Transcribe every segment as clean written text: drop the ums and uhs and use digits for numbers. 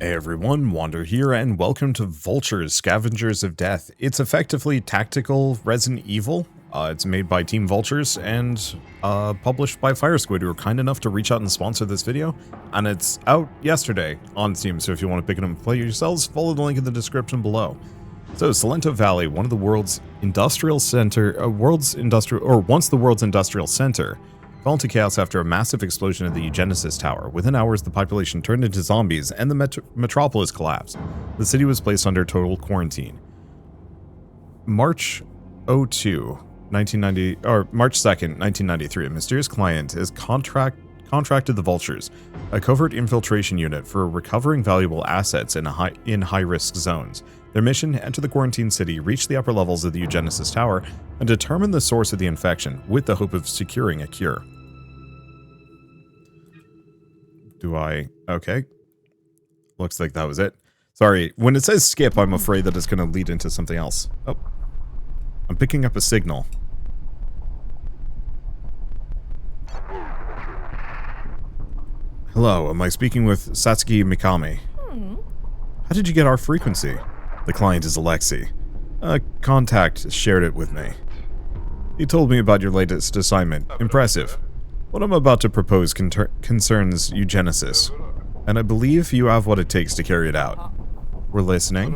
Hey everyone, Wander here, and welcome to Vultures, Scavengers of Death. It's effectively tactical Resident Evil. It's made by Team Vultures and published by Fire Squid, who were kind enough to reach out and sponsor this video. And it's out yesterday on Steam, so if you want to pick it up and play it yourselves, follow the link in the description below. So, Salento Valley, one of the world's industrial center, once the world's industrial center, fell into chaos after a massive explosion of the Eugenesis Tower. Within hours, the population turned into zombies and the metropolis collapsed. The city was placed under total quarantine. March 2nd, 1993, a mysterious client has contracted the Vultures, a covert infiltration unit for recovering valuable assets in high-risk zones. Their mission: enter the quarantine city, reach the upper levels of the Eugenesis Tower, and determine the source of the infection, with the hope of securing a cure. Okay. Looks like that was it. Sorry, when it says skip, I'm afraid that it's going to lead into something else. Oh. I'm picking up a signal. Hello, am I speaking with Satsuki Mikami? How did you get our frequency? The client is Alexei. A contact shared it with me. He told me about your latest assignment. Impressive. What I'm about to propose concerns eugenesis, and I believe you have what it takes to carry it out. We're listening.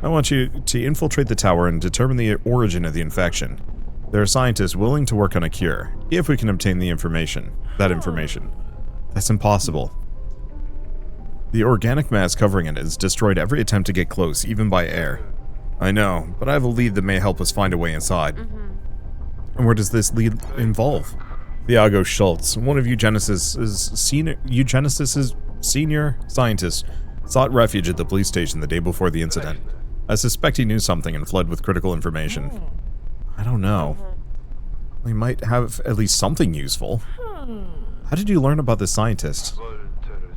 I want you to infiltrate the tower and determine the origin of the infection. There are scientists willing to work on a cure, if we can obtain that information. That's impossible. The organic mass covering it has destroyed every attempt to get close, even by air. I know, but I have a lead that may help us find a way inside. And where does this lead involve? Thiago Schultz, one of Eugenesis's senior scientists, sought refuge at the police station the day before the incident. I suspect he knew something and fled with critical information. I don't know. We might have at least something useful. How did you learn about this scientist?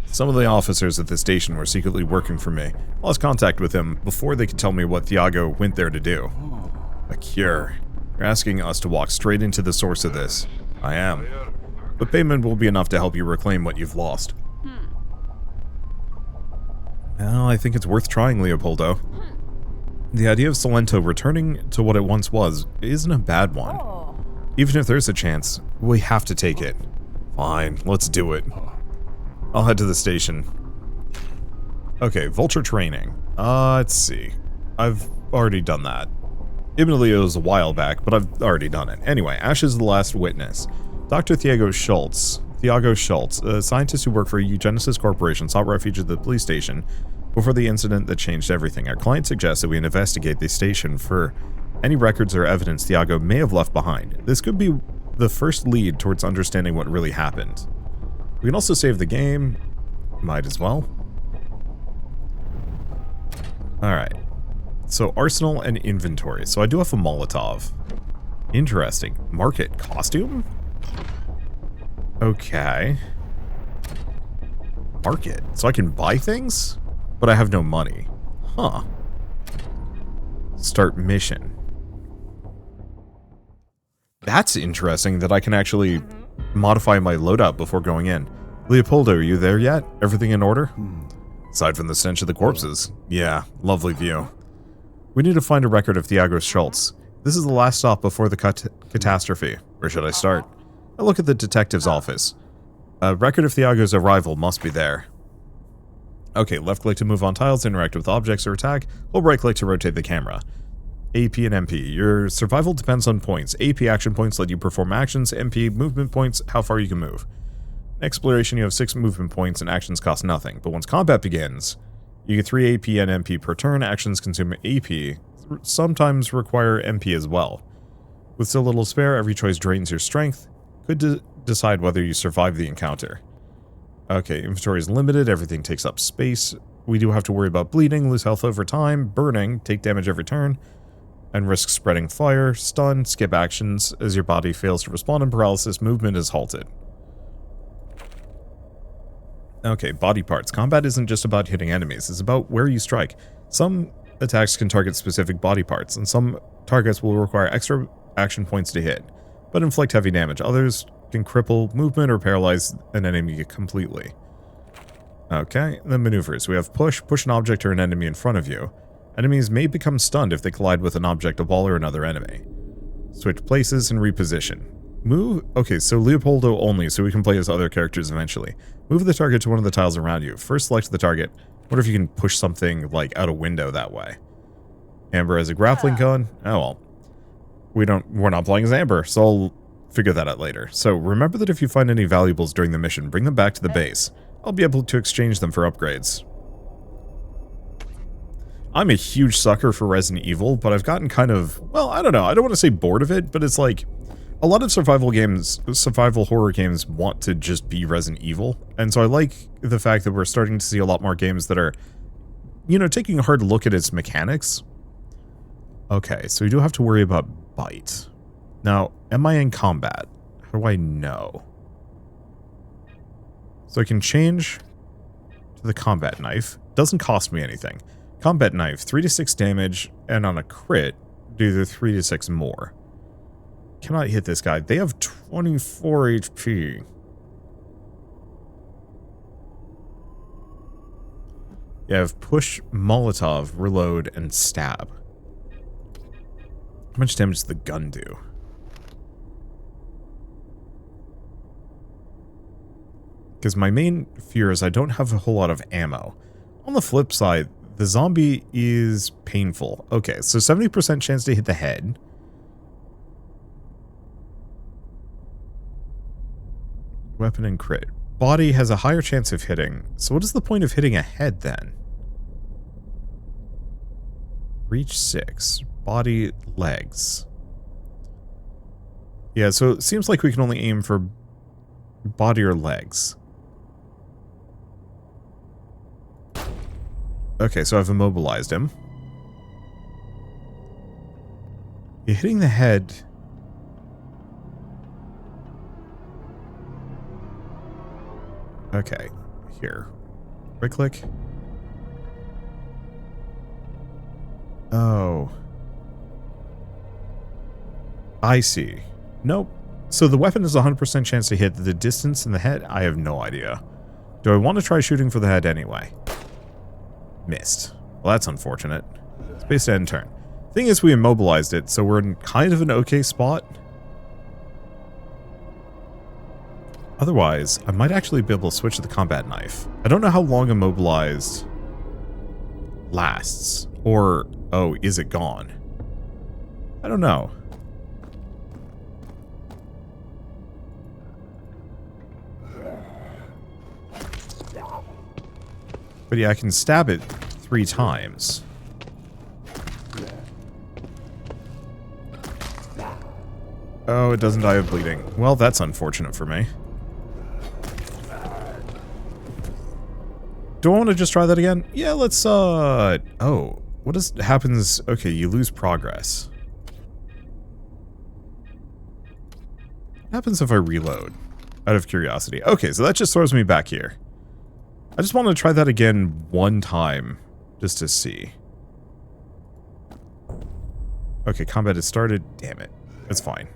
Some of the officers at the station were secretly working for me. I lost contact with him before they could tell me what Thiago went there to do. A cure. You're asking us to walk straight into the source of this. I am. But payment will be enough to help you reclaim what you've lost. Well, I think it's worth trying, Leopoldo. The idea of Salento returning to what it once was isn't a bad one. Even if there's a chance, we have to take it. Fine, let's do it. I'll head to the station. Okay, Vulture training. Let's see. I've already done that. Admittedly, it was a while back, but I've already done it. Anyway, Ash is the last witness. Dr. Thiago Schultz, a scientist who worked for Eugenesis Corporation, sought refuge at the police station before the incident that changed everything. Our client suggests that we investigate the station for any records or evidence Thiago may have left behind. This could be the first lead towards understanding what really happened. We can also save the game. Might as well. Alright. So, arsenal and inventory. So, I do have a Molotov. Interesting. Market. Costume? Okay. Market. So, I can buy things? But I have no money. Huh. Start mission. That's interesting that I can actually modify my loadout before going in. Leopoldo, are you there yet? Everything in order? Aside from the stench of the corpses. Yeah, lovely view. We need to find a record of Thiago Schultz. This is the last stop before the catastrophe. Where should I start? I look at the detective's office. A record of Thiago's arrival must be there. Okay, left click to move on tiles, interact with objects or attack. Hold right click to rotate the camera. AP and MP. Your survival depends on points. AP action points let you perform actions. MP movement points, how far you can move. In exploration, you have 6 movement points and actions cost nothing. But once combat begins, you get 3 AP and MP per turn. Actions consume AP, sometimes require MP as well. With so little spare, every choice drains your strength. Could decide whether you survive the encounter. Okay, inventory is limited, everything takes up space. We do have to worry about bleeding, lose health over time, burning, take damage every turn, and risk spreading fire, stun, skip actions. As your body fails to respond in paralysis, movement is halted. Okay, body parts. Combat isn't just about hitting enemies, it's about where you strike. Some attacks can target specific body parts, and some targets will require extra action points to hit, but inflict heavy damage. Others can cripple movement or paralyze an enemy completely. Okay, the maneuvers. We have push. Push an object or an enemy in front of you. Enemies may become stunned if they collide with an object, a ball, or another enemy. Switch places and reposition. Move. Okay, so Leopoldo only, so we can play as other characters eventually. Move the target to one of the tiles around you. First select the target. What if you can push something, like, out a window that way? Amber has a grappling gun. Oh, well. We're not playing as Amber, so I'll figure that out later. So, remember that if you find any valuables during the mission, bring them back to the base. I'll be able to exchange them for upgrades. I'm a huge sucker for Resident Evil, but I've gotten kind of, well, I don't know. I don't want to say bored of it, but it's like, a lot of survival horror games want to just be Resident Evil. And so I like the fact that we're starting to see a lot more games that are, you know, taking a hard look at its mechanics. Okay, so we do have to worry about bite. Now, am I in combat? How do I know? So I can change to the combat knife. Doesn't cost me anything. Combat knife, 3 to 6 damage, and on a crit, do the 3 to 6 more. Cannot hit this guy. They have 24 HP. You have push, Molotov, reload, and stab. How much damage does the gun do? Because my main fear is I don't have a whole lot of ammo. On the flip side, the zombie is painful. Okay, so 70% chance to hit the head. Weapon and crit. Body has a higher chance of hitting. So what is the point of hitting a head then? Reach 6. Body, legs. Yeah, so it seems like we can only aim for body or legs. Okay, so I've immobilized him. You're hitting the head. Okay, here. Right click. Oh. I see. Nope. So the weapon has a 100% chance to hit the distance in the head? I have no idea. Do I want to try shooting for the head anyway? Missed. Well, that's unfortunate. Space to end turn. Thing is, we immobilized it, so we're in kind of an okay spot. Otherwise, I might actually be able to switch to the combat knife. I don't know how long immobilized lasts. Or, oh, is it gone? I don't know. But yeah, I can stab it 3 times. Oh, it doesn't die of bleeding. Well, that's unfortunate for me. Do I want to just try that again? Yeah, let's, oh. What happens? Okay, you lose progress. What happens if I reload? Out of curiosity. Okay, so that just throws me back here. I just want to try that again one time, just to see. Okay, combat has started. Damn it. It's fine.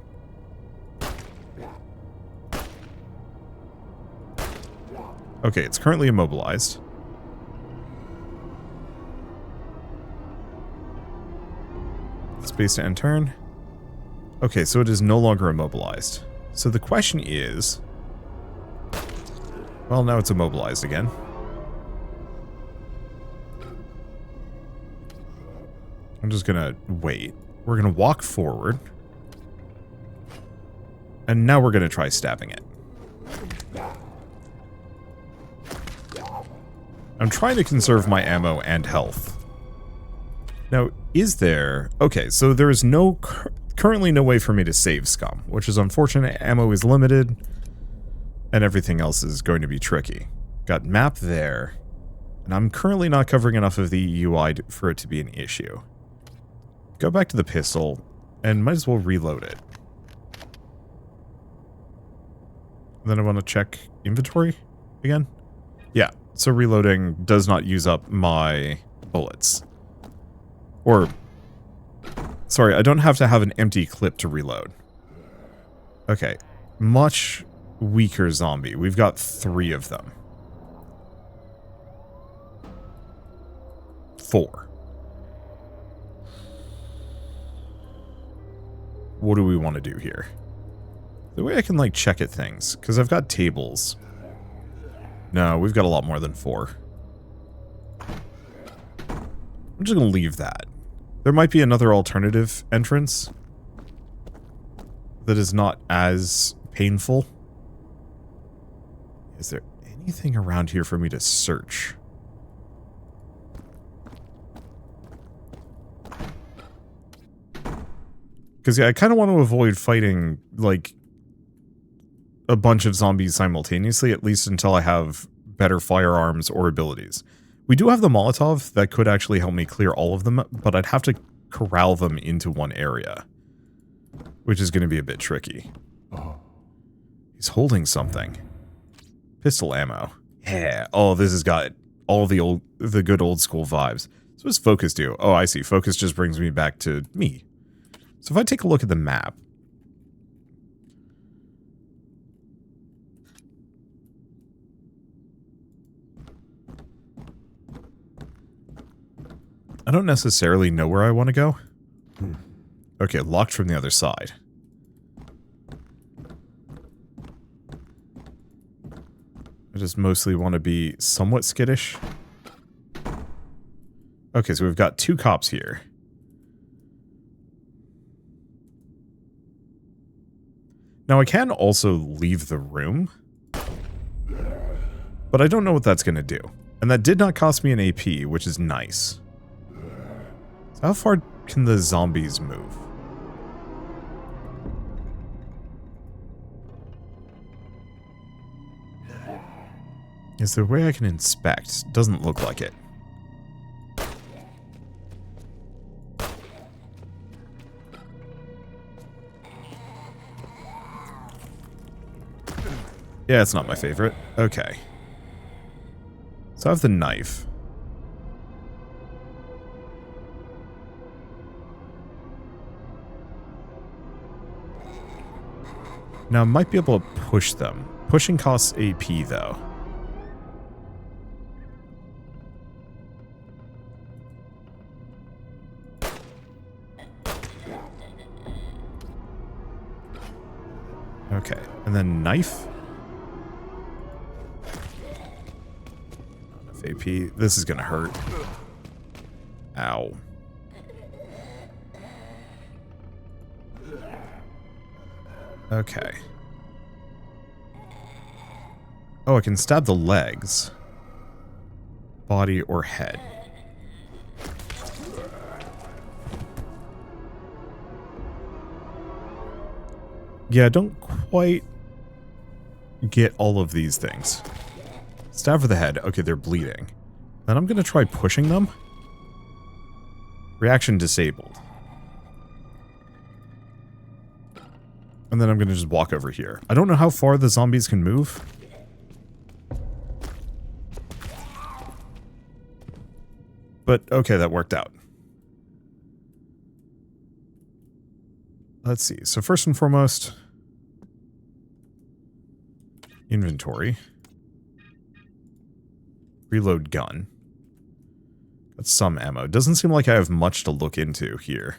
Okay, it's currently immobilized. Space to end turn. Okay, so it is no longer immobilized. So the question is... Well, now it's immobilized again. I'm just gonna wait. We're gonna walk forward. And now we're gonna try stabbing it. I'm trying to conserve my ammo and health. Now, is there... Okay, so there is currently no way for me to save scum, which is unfortunate. Ammo is limited, and everything else is going to be tricky. Got map there, and I'm currently not covering enough of the UI for it to be an issue. Go back to the pistol, and might as well reload it. And then I want to check inventory again. Yeah, so reloading does not use up my bullets. Or, sorry, I don't have to have an empty clip to reload. Okay, much weaker zombie. We've got 3 of them. 4. What do we want to do here? The way I can, like, check at things, because I've got tables. No, we've got a lot more than 4. I'm just going to leave that. There might be another alternative entrance that is not as painful. Is there anything around here for me to search? Because, yeah, I kind of want to avoid fighting, like, a bunch of zombies simultaneously, at least until I have better firearms or abilities. We do have the Molotov that could actually help me clear all of them, but I'd have to corral them into one area, which is going to be a bit tricky. Oh. He's holding something. Pistol ammo. Yeah. Oh, this has got all the good old school vibes. So what does focus do? Oh, I see. Focus just brings me back to me. So if I take a look at the map, I don't necessarily know where I want to go. Okay, locked from the other side. I just mostly want to be somewhat skittish. Okay, so we've got 2 cops here. Now, I can also leave the room, but I don't know what that's going to do. And that did not cost me an AP, which is nice. So how far can the zombies move? Is there a way I can inspect? Doesn't look like it. Yeah, it's not my favorite. Okay. So I have the knife. Now I might be able to push them. Pushing costs AP though. Okay, and then knife. AP. This is gonna hurt. Ow. Okay. Oh, I can stab the legs. Body or head. Yeah, I don't quite get all of these things. Stab for the head. Okay, they're bleeding. Then I'm going to try pushing them. Reaction disabled. And then I'm going to just walk over here. I don't know how far the zombies can move. But, okay, that worked out. Let's see. So first and foremost, inventory. Reload gun. Got some ammo. Doesn't seem like I have much to look into here.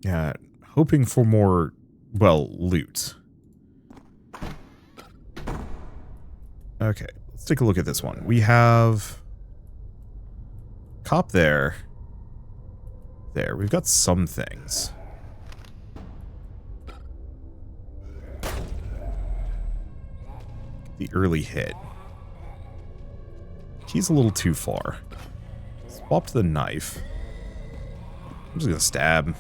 Yeah, hoping for more, well, loot. Okay, let's take a look at this one. We have cop there. There, we've got some things. The early hit. He's a little too far. Swap to the knife. I'm just gonna stab.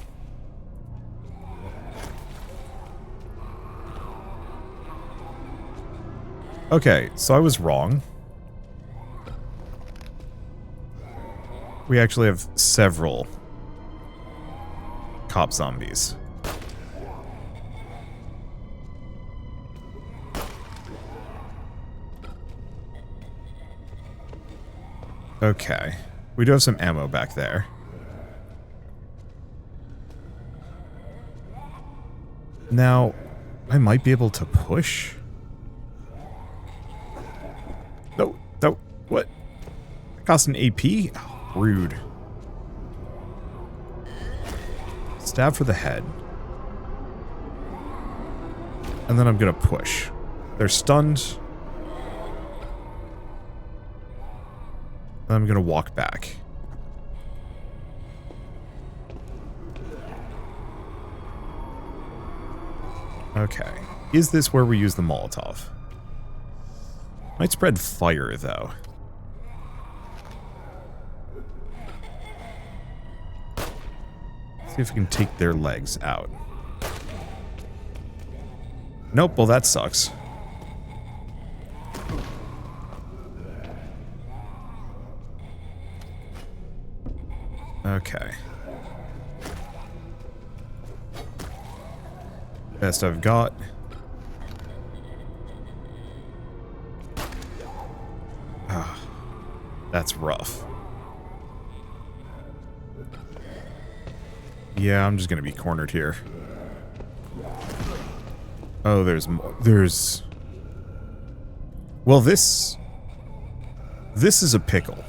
Okay, so I was wrong. We actually have several cop zombies. Okay. We do have some ammo back there. Now, I might be able to push. What? That cost an AP? Oh, rude. Stab for the head. And then I'm gonna push. They're stunned. And I'm gonna walk back. Okay. Is this where we use the Molotov? Might spread fire, though. See if we can take their legs out. Nope, well that sucks. Okay. Best I've got. Ah, that's rough. Yeah, I'm just gonna be cornered here. Oh, there's more. There's... Well, this is a pickle.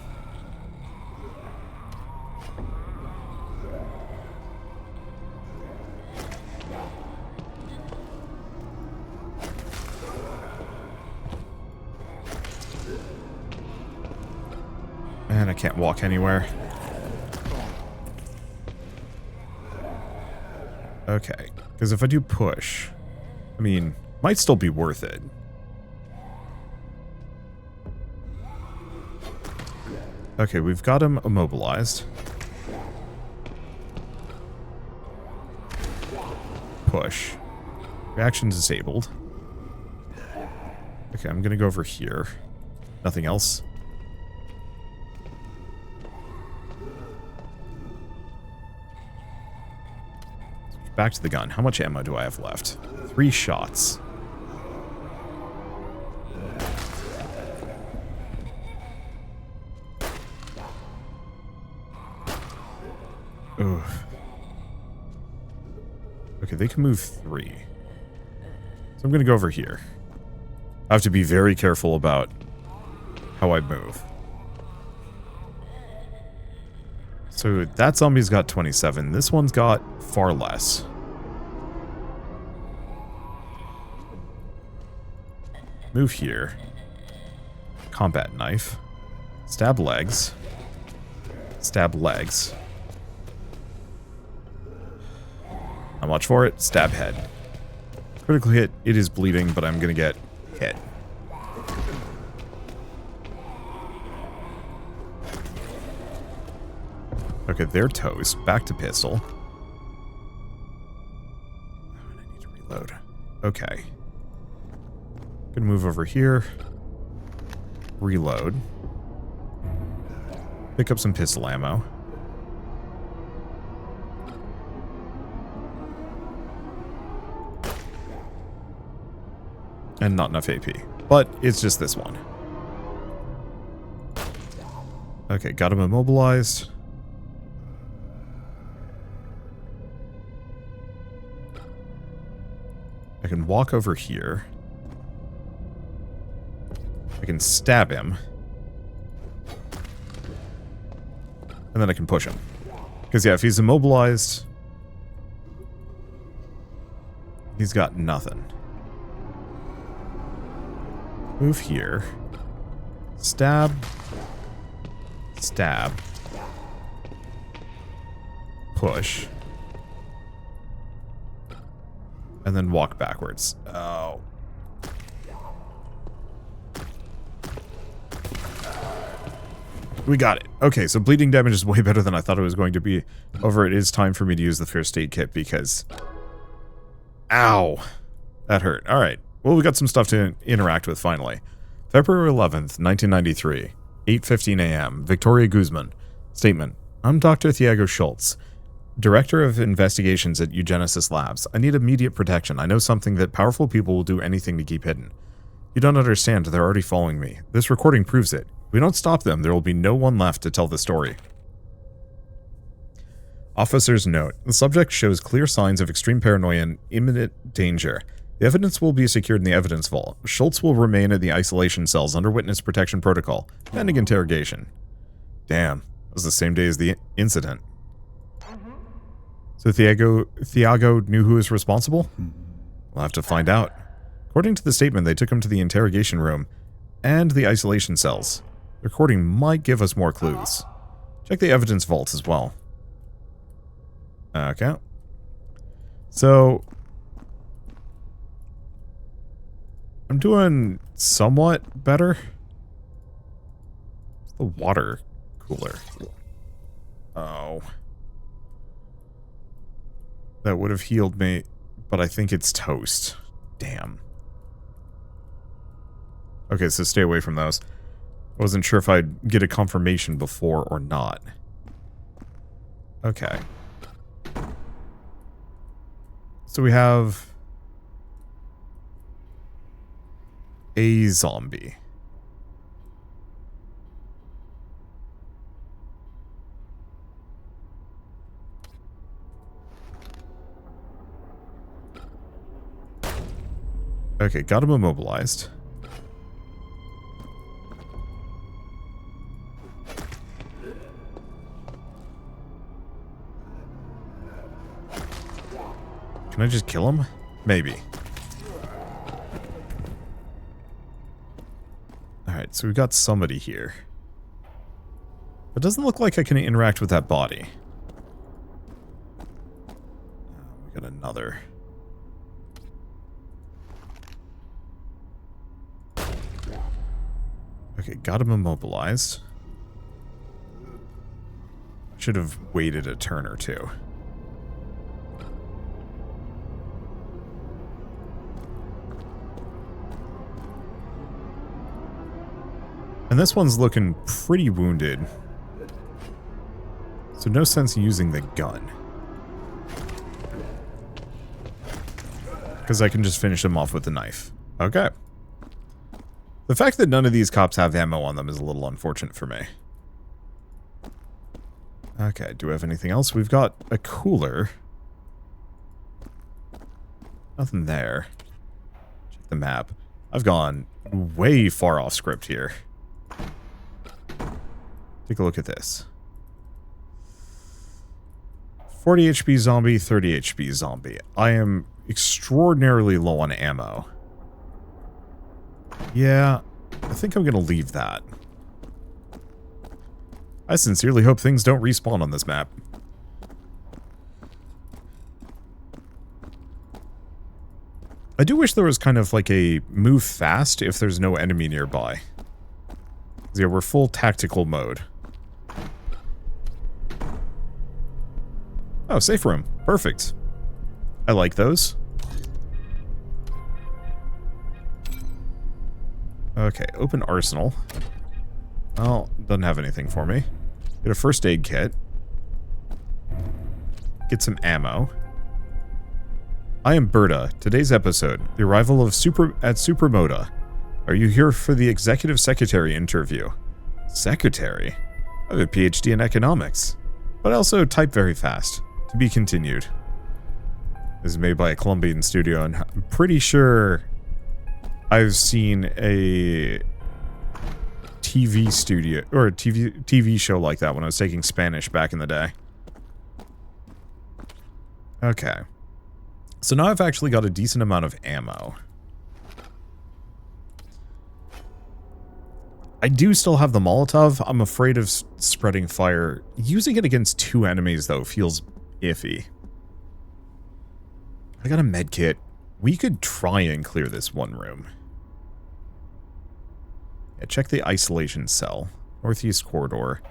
And I can't walk anywhere. Okay, because if I do push, I mean, might still be worth it. Okay, we've got him immobilized. Push. Reaction disabled. Okay, I'm gonna go over here. Nothing else. Back to the gun. How much ammo do I have left? 3 shots. Oof. Okay, they can move 3. So I'm going to go over here. I have to be very careful about how I move. So that zombie's got 27. This one's got far less. Move here. Combat knife. Stab legs. Stab legs. Not much for it. Stab head. Critical hit. It is bleeding, but I'm gonna get hit. Okay, they're toast. Back to pistol. Oh, and I need to reload. Okay. Gonna move over here. Reload. Pick up some pistol ammo. And not enough AP. But it's just this one. Okay, got him immobilized. I can walk over here. I can stab him. And then I can push him. Because, yeah, if he's immobilized, he's got nothing. Move here. Stab. Stab. Push. And then walk backwards. Oh. We got it. Okay, so bleeding damage is way better than I thought it was going to be. However, it is time for me to use the first aid kit because... Ow. That hurt. Alright. Well, we got some stuff to interact with finally. February 11th, 1993. 8:15 a.m. Victoria Guzman. Statement. I'm Dr. Thiago Schultz, Director of Investigations at Eugenesis Labs. I need immediate protection. I know something that powerful people will do anything to keep hidden. You don't understand. They're already following me. This recording proves it. If we don't stop them, there will be no one left to tell the story. Officer's note. The subject shows clear signs of extreme paranoia and imminent danger. The evidence will be secured in the evidence vault. Schultz will remain in the isolation cells under witness protection protocol, pending interrogation. Damn, that was the same day as the incident. So Thiago knew who was responsible? We'll have to find out. According to the statement, they took him to the interrogation room and the isolation cells. The recording might give us more clues. Check the evidence vaults as well. Okay. So I'm doing somewhat better. It's the water cooler. Oh. That would have healed me, but I think it's toast. Damn. Okay, so stay away from those. I wasn't sure if I'd get a confirmation before or not. Okay. So we have a zombie. Okay, got him immobilized. Can I just kill him? Maybe. Alright, so we've got somebody here. It doesn't look like I can interact with that body. We got another. Okay, got him immobilized. Should have waited a turn or two. And this one's looking pretty wounded. So no sense in using the gun. Because I can just finish him off with the knife. Okay. The fact that none of these cops have ammo on them is a little unfortunate for me. Okay, do we have anything else? We've got a cooler. Nothing there. Check the map. I've gone way far off script here. Take a look at this. 40 HP zombie, 30 HP zombie. I am extraordinarily low on ammo. Yeah, I think I'm going to leave that. I sincerely hope things don't respawn on this map. I do wish there was kind of like a move fast if there's no enemy nearby. Yeah, we're full tactical mode. Oh, safe room. Perfect. I like those. Okay, open arsenal. Well, doesn't have anything for me. Get a first aid kit. Get some ammo. I am Berta. Today's episode, the arrival of Supermoda. Are you here for the executive secretary interview? Secretary? I have a PhD in economics. But I also type very fast. To be continued. This is made by a Colombian studio, and I'm pretty sure I've seen a TV studio, or a TV show like that when I was taking Spanish back in the day. Okay. So now I've actually got a decent amount of ammo. I do still have the Molotov. I'm afraid of spreading fire. Using it against two enemies, though, feels iffy. I got a med kit. We could try and clear this one room. Yeah, check the isolation cell. Northeast corridor.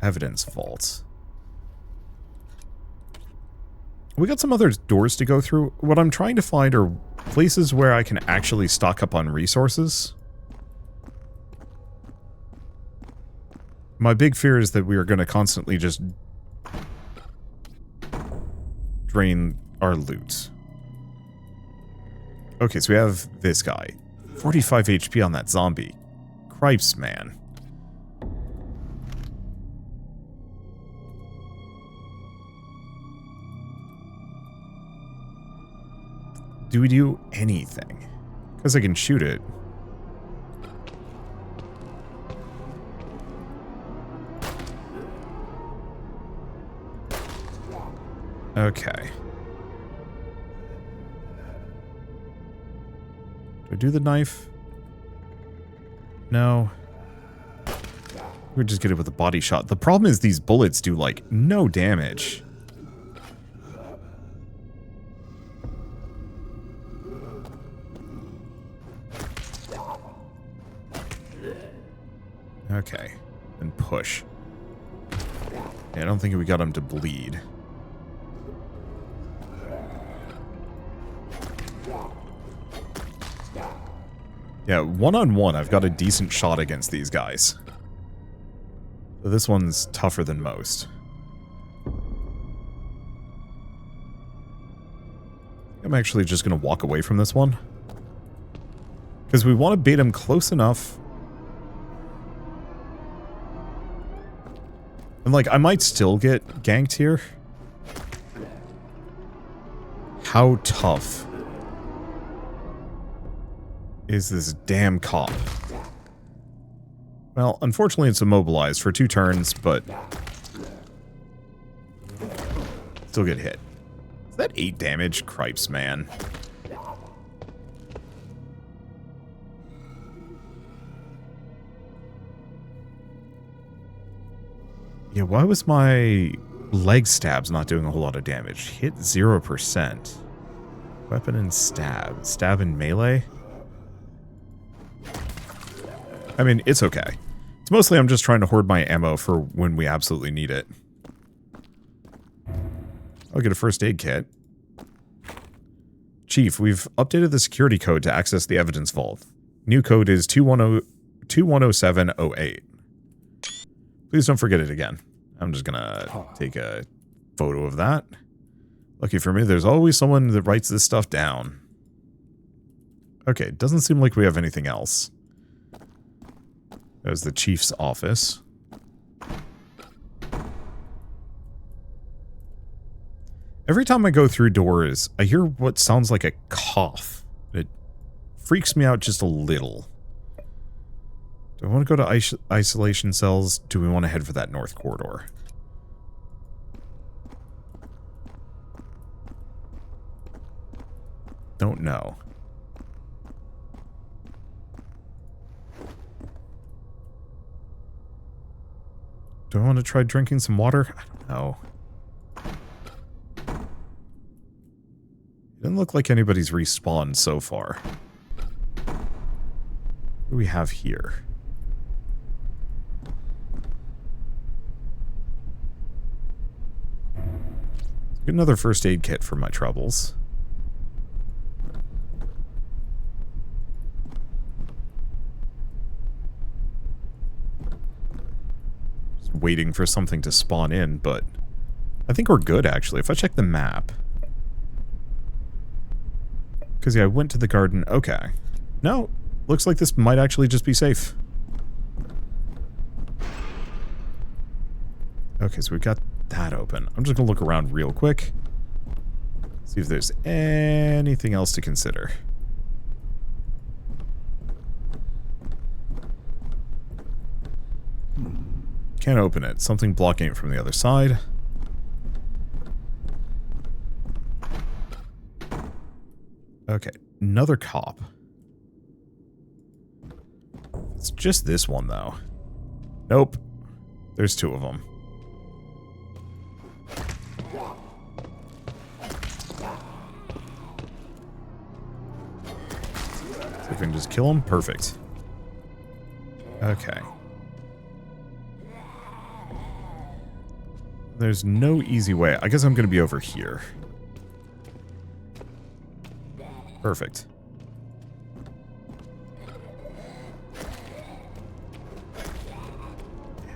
Evidence vault. We got some other doors to go through. What I'm trying to find are places where I can actually stock up on resources. My big fear is that we are going to constantly just drain our loot. Okay, so we have this guy. 45 HP on that zombie. Cripes, man. Do we do anything? Because I can shoot it. Okay. Do I do the knife? No. We're just get it with a body shot. The problem is these bullets do, like, no damage. Okay. And push. Yeah, I don't think we got him to bleed. Yeah, one-on-one, I've got a decent shot against these guys. So this one's tougher than most. I'm actually just going to walk away from this one. Because we want to bait him close enough. And, like, I might still get ganked here. How tough is this damn cop? Well, unfortunately it's immobilized for 2 turns, but still get hit. Is that 8 damage? Cripes, man. Yeah, why was my leg stabs not doing a whole lot of damage? Hit 0%. Weapon and stab. Stab and melee? I mean, it's okay. It's mostly I'm just trying to hoard my ammo for when we absolutely need it. I'll get a first aid kit. Chief, we've updated the security code to access the evidence vault. New code is 210708. Please don't forget it again. I'm just gonna take a photo of that. Lucky for me, there's always someone that writes this stuff down. Okay, doesn't seem like we have anything else. There's the chief's office. Every time I go through doors, I hear what sounds like a cough. It freaks me out just a little. Do I want to go to isolation cells? Do we want to head for that north corridor? Don't know. Do I want to try drinking some water? I don't know. It doesn't look like anybody's respawned so far. What do we have here? Get another first aid kit for my troubles. Waiting for something to spawn in, but I think we're good, actually. If I check the map. Because, yeah, I went to the garden. Okay. No, looks like this might actually just be safe. Okay, so we've got that open. I'm just going to look around real quick. See if there's anything else to consider. Can't open it. Something blocking it from the other side. Okay, another cop. It's just this one, though. Nope. There's 2 of them. So if we can just kill him, perfect. Okay. There's no easy way. I guess I'm going to be over here. Perfect.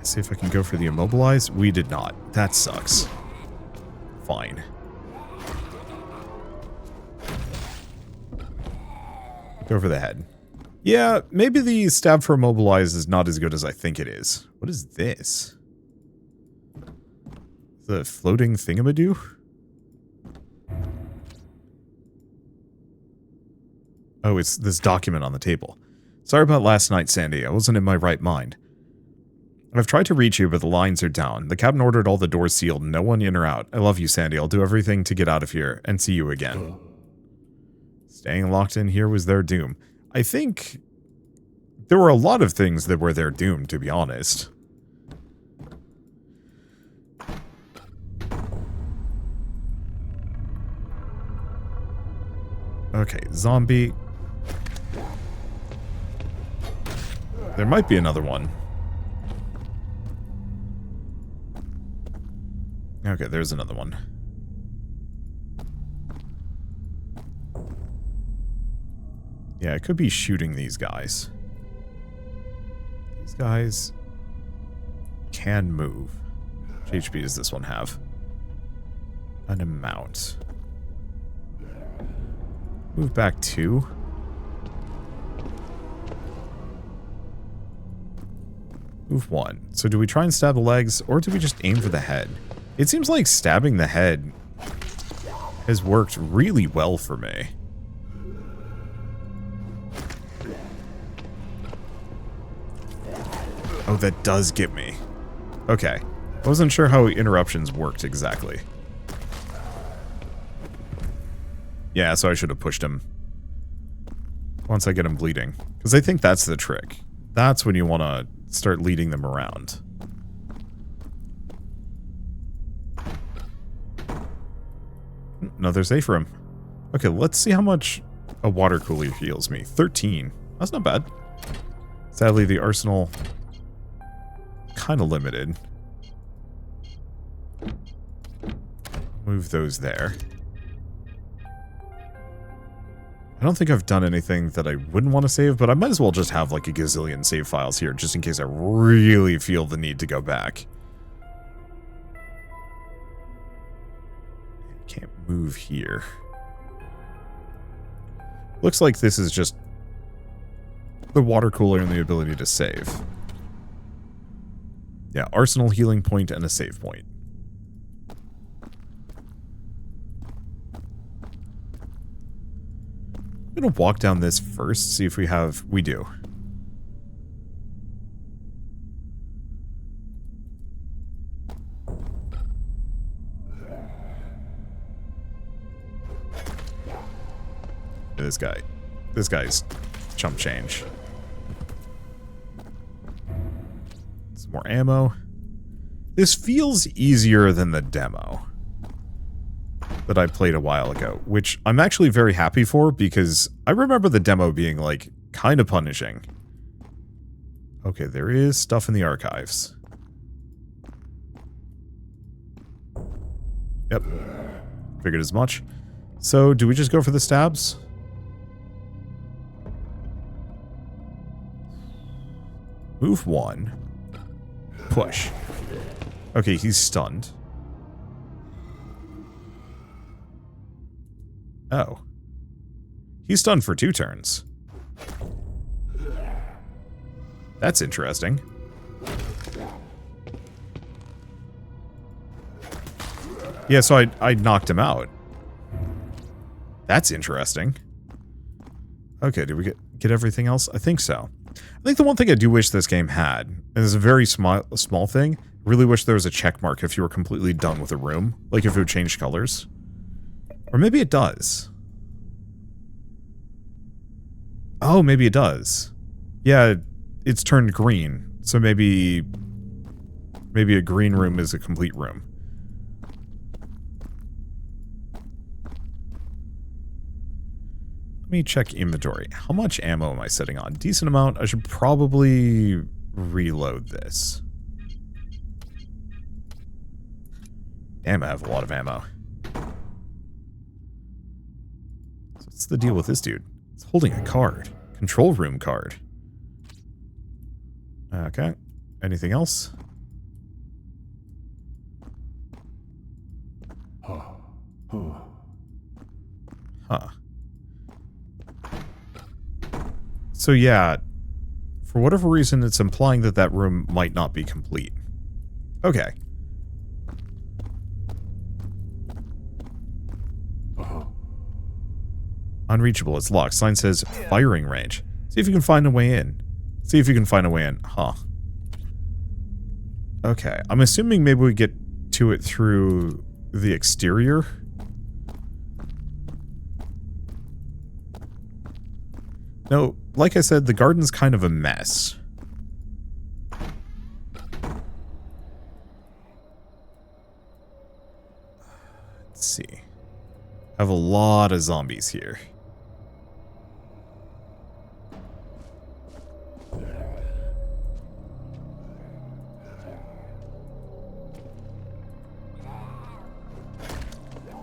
See if I can go for the immobilize. We did not. That sucks. Fine. Go for the head. Yeah, maybe the stab for immobilize is not as good as I think it is. What is this? The floating thingamadoo? Oh, it's this document on the table. Sorry about last night, Sandy. I wasn't in my right mind. I've tried to reach you, but the lines are down. The captain ordered all the doors sealed, no one in or out. I love you, Sandy. I'll do everything to get out of here and see you again. Staying locked in here was their doom. I think there were a lot of things that were their doom, to be honest. Okay, zombie. There might be another one. Okay, there's another one. Yeah, it could be shooting these guys. These guys can move. How much HP does this one have? An amount. Move back 2. Move 1. So do we try and stab the legs, or do we just aim for the head? It seems like stabbing the head has worked really well for me. Oh, that does get me. Okay. I wasn't sure how interruptions worked exactly. Yeah, so I should have pushed him once I get him bleeding. Because I think that's the trick. That's when you want to start leading them around. Another safe room. Okay, let's see how much a water cooler heals me. 13. That's not bad. Sadly, the arsenal kind of limited. Move those there. I don't think I've done anything that I wouldn't want to save, but I might as well just have like a gazillion save files here, just in case I really feel the need to go back. Can't move here. Looks like this is just the water cooler and the ability to save. Yeah, arsenal, healing point, and a save point. I'm gonna walk down this first, see if we have... We do. This guy. This guy's chump change. Some more ammo. This feels easier than the demo that I played a while ago, which I'm actually very happy for because I remember the demo being, like, kind of punishing. Okay, there is stuff in the archives. Yep. Figured as much. So, do we just go for the stabs? Move 1. Push. Okay, he's stunned. Oh. He's stunned for 2 turns. That's interesting. Yeah, so I knocked him out. That's interesting. Okay, did we get everything else? I think so. I think the one thing I do wish this game had, and it's a very small thing, really wish there was a check mark if you were completely done with a room. Like if it would change colors. Or maybe it does. Oh, maybe it does. Yeah, it's turned green. So maybe a green room is a complete room. Let me check inventory. How much ammo am I sitting on? Decent amount. I should probably reload this. Damn, I have a lot of ammo. So what's the deal with this dude? He's holding a card. Control room card. Okay. Anything else? Huh. So yeah, for whatever reason, it's implying that that room might not be complete. Okay. Unreachable. It's locked. Sign says firing range. See if you can find a way in. See if you can find a way in. Huh. Okay. I'm assuming maybe we get to it through the exterior. No, like I said, the garden's kind of a mess. Let's see. I have a lot of zombies here.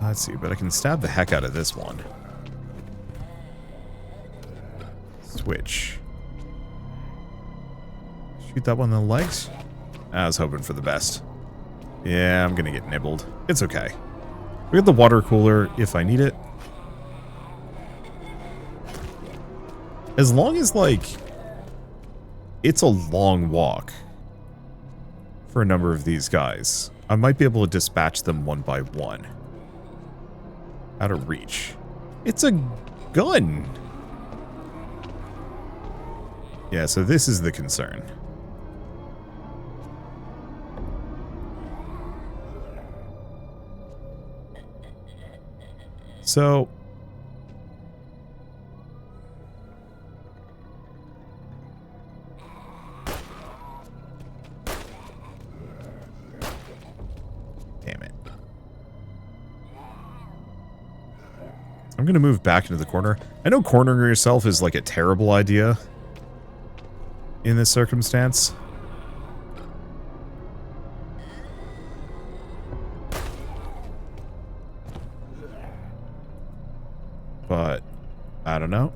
Let's see, but I can stab the heck out of this one. Switch. Shoot that one in the legs? I was hoping for the best. Yeah, I'm gonna get nibbled. It's okay. We got the water cooler if I need it. As long as, like, it's a long walk for a number of these guys, I might be able to dispatch them one by one. Out of reach. It's a gun! Yeah, so this is the concern. So... damn it. I'm gonna move back into the corner. I know cornering yourself is like a terrible idea in this circumstance. But, I don't know.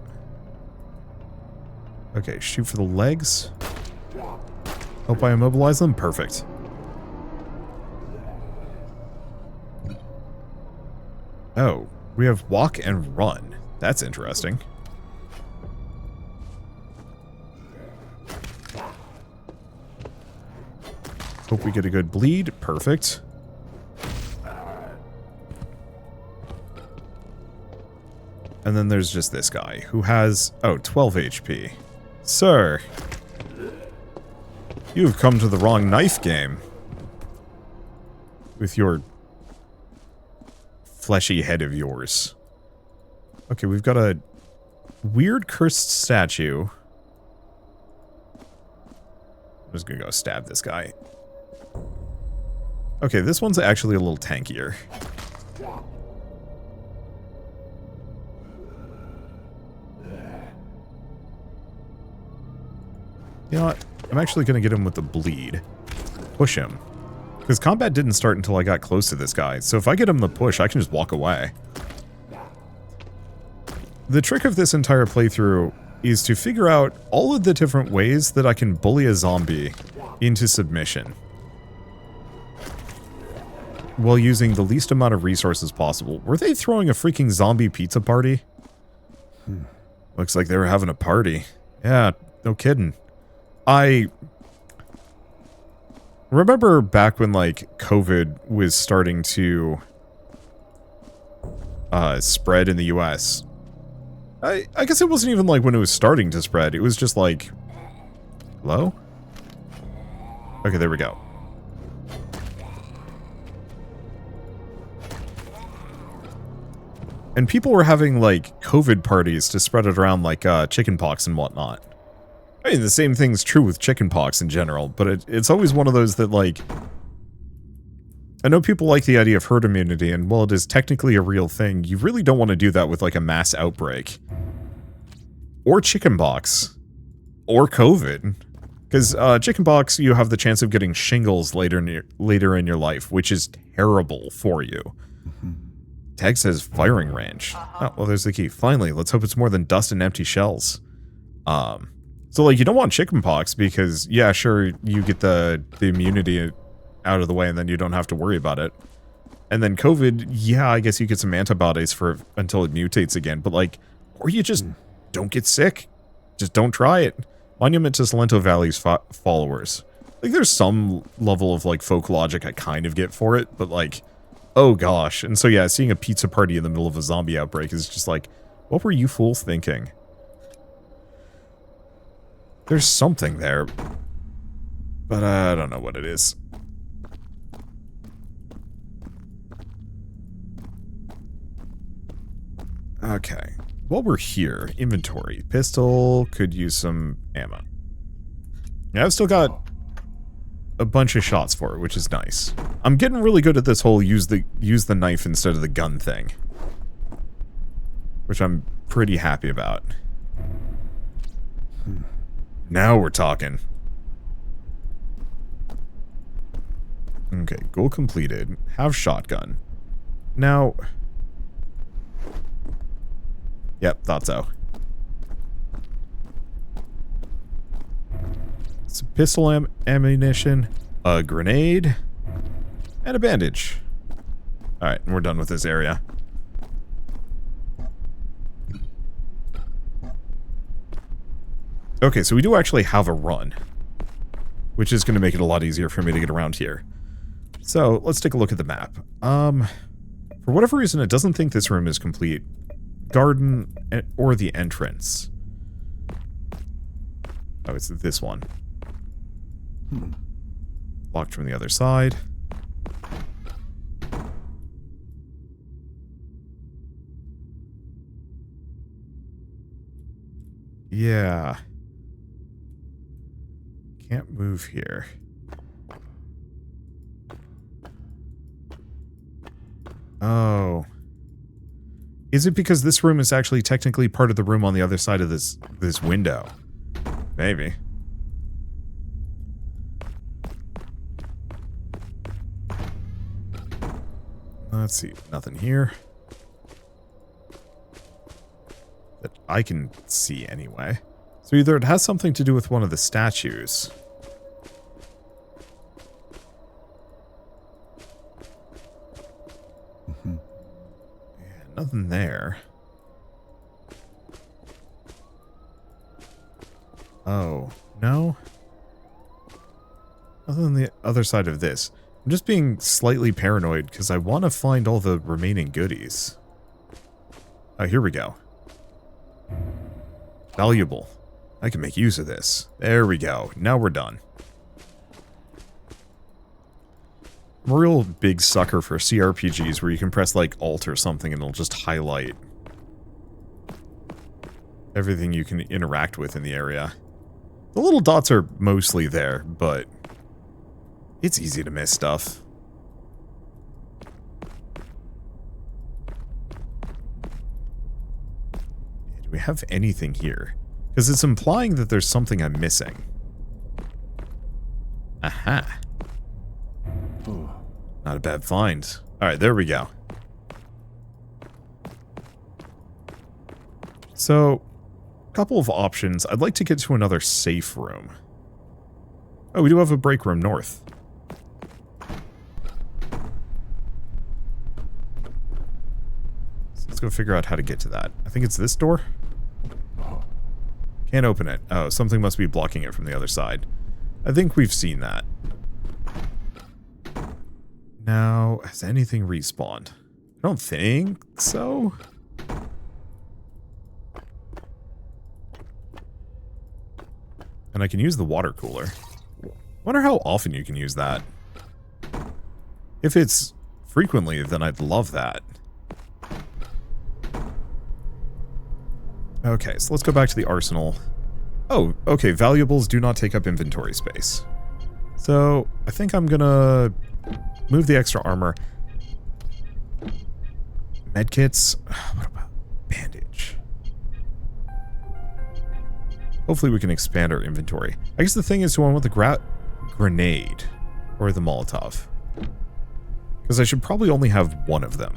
Okay, shoot for the legs. Hope I immobilize them. Perfect. Oh, we have walk and run. That's interesting. Hope we get a good bleed. Perfect. And then there's just this guy who has, oh, 12 HP. Sir, you've come to the wrong knife game. With your fleshy head of yours. Okay, we've got a weird cursed statue. I'm just gonna go stab this guy. Okay, this one's actually a little tankier. You know what? I'm actually going to get him with the bleed. Push him. Because combat didn't start until I got close to this guy. So if I get him the push, I can just walk away. The trick of this entire playthrough is to figure out all of the different ways that I can bully a zombie into submission, while using the least amount of resources possible. Were they throwing a freaking zombie pizza party? Looks like they were having a party. Yeah, no kidding. I remember back when, like, COVID was starting to spread in the US. I guess it wasn't even like when it was starting to spread. It was just like, hello? Okay, there we go. And people were having, like, COVID parties to spread it around, like, chickenpox and whatnot. I mean, the same thing's true with chickenpox in general, but it's always one of those that, like... I know people like the idea of herd immunity, and while it is technically a real thing, you really don't want to do that with, like, a mass outbreak. Or chickenpox. Or COVID. Because chickenpox, you have the chance of getting shingles later in your life, which is terrible for you. Tag says firing range. Oh, well, there's the key. Finally, let's hope it's more than dust and empty shells. So, like, you don't want chickenpox because, yeah, sure, you get the immunity out of the way and then you don't have to worry about it. And then COVID, yeah, I guess you get some antibodies for until it mutates again. But, like, or you just don't get sick. Just don't try it. Monument to Salento Valley's followers. Like, there's some level of, like, folk logic I kind of get for it, but, like, oh gosh. And so, yeah, seeing a pizza party in the middle of a zombie outbreak is just like, What were you fools thinking? There's something there, but I don't know what it is. Okay. While we're here, inventory. Pistol, could use some ammo. Yeah, I've still got a bunch of shots for it, which is nice. I'm getting really good at this whole use the knife instead of the gun thing, which I'm pretty happy about. Now we're talking. Okay, goal completed. Have shotgun. Now... Yep, thought so. Some pistol ammunition, a grenade, and a bandage. Alright, and we're done with this area. Okay, so we do actually have a run, which is going to make it a lot easier for me to get around here. So, let's take a look at the map. For whatever reason, it doesn't think this room is complete. Garden or the entrance. Oh, it's this one. Locked from the other side. Yeah. Can't move here. Oh. Is it because this room is actually technically part of the room on the other side of this window? Maybe. Let's see. Nothing here. That I can see anyway. So either it has something to do with one of the statues. Nothing there. Oh, no? Nothing on the other side of this. I'm just being slightly paranoid because I want to find all the remaining goodies. Oh, here we go. Valuable. I can make use of this. There we go. Now we're done. I'm a real big sucker for CRPGs where you can press like Alt or something and it'll just highlight everything you can interact with in the area. The little dots are mostly there, but it's easy to miss stuff. Do we have anything here? Because it's implying that there's something I'm missing. Aha. Not a bad find. Alright, there we go. So, a couple of options. I'd like to get to another safe room. Oh, we do have a break room north. So let's go figure out how to get to that. I think it's this door? Can't open it. Oh, something must be blocking it from the other side. I think we've seen that. Now, has anything respawned? I don't think so. And I can use the water cooler. Wonder how often you can use that. If it's frequently, then I'd love that. Okay, so let's go back to the arsenal. Oh, okay, valuables do not take up inventory space. So, I think I'm gonna move the extra armor. Medkits. What about bandage? Hopefully we can expand our inventory. I guess the thing is, do I want the grenade or the Molotov? Because I should probably only have one of them.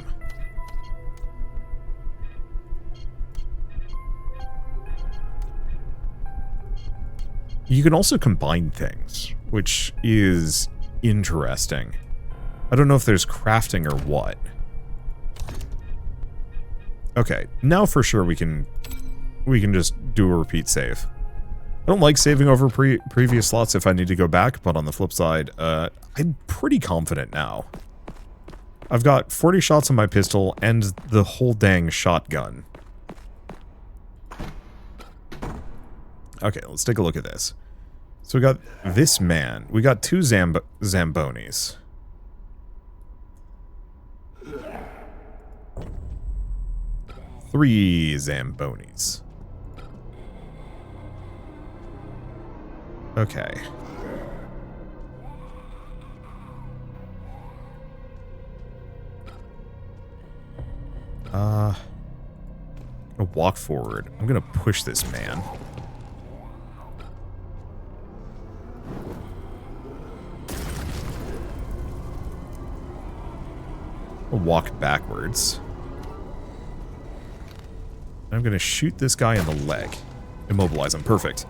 You can also combine things, which is interesting. I don't know if there's crafting or what. Okay, now for sure we can just do a repeat save. I don't like saving over previous slots if I need to go back, but on the flip side, I'm pretty confident now. I've got 40 shots on my pistol and the whole dang shotgun. Okay, let's take a look at this. So we got this man. We got two Zambonis. Three Zambonis. Okay. I'm gonna walk forward. I'm gonna push this man. I'll walk backwards. I'm gonna shoot this guy in the leg. Immobilize him. Perfect.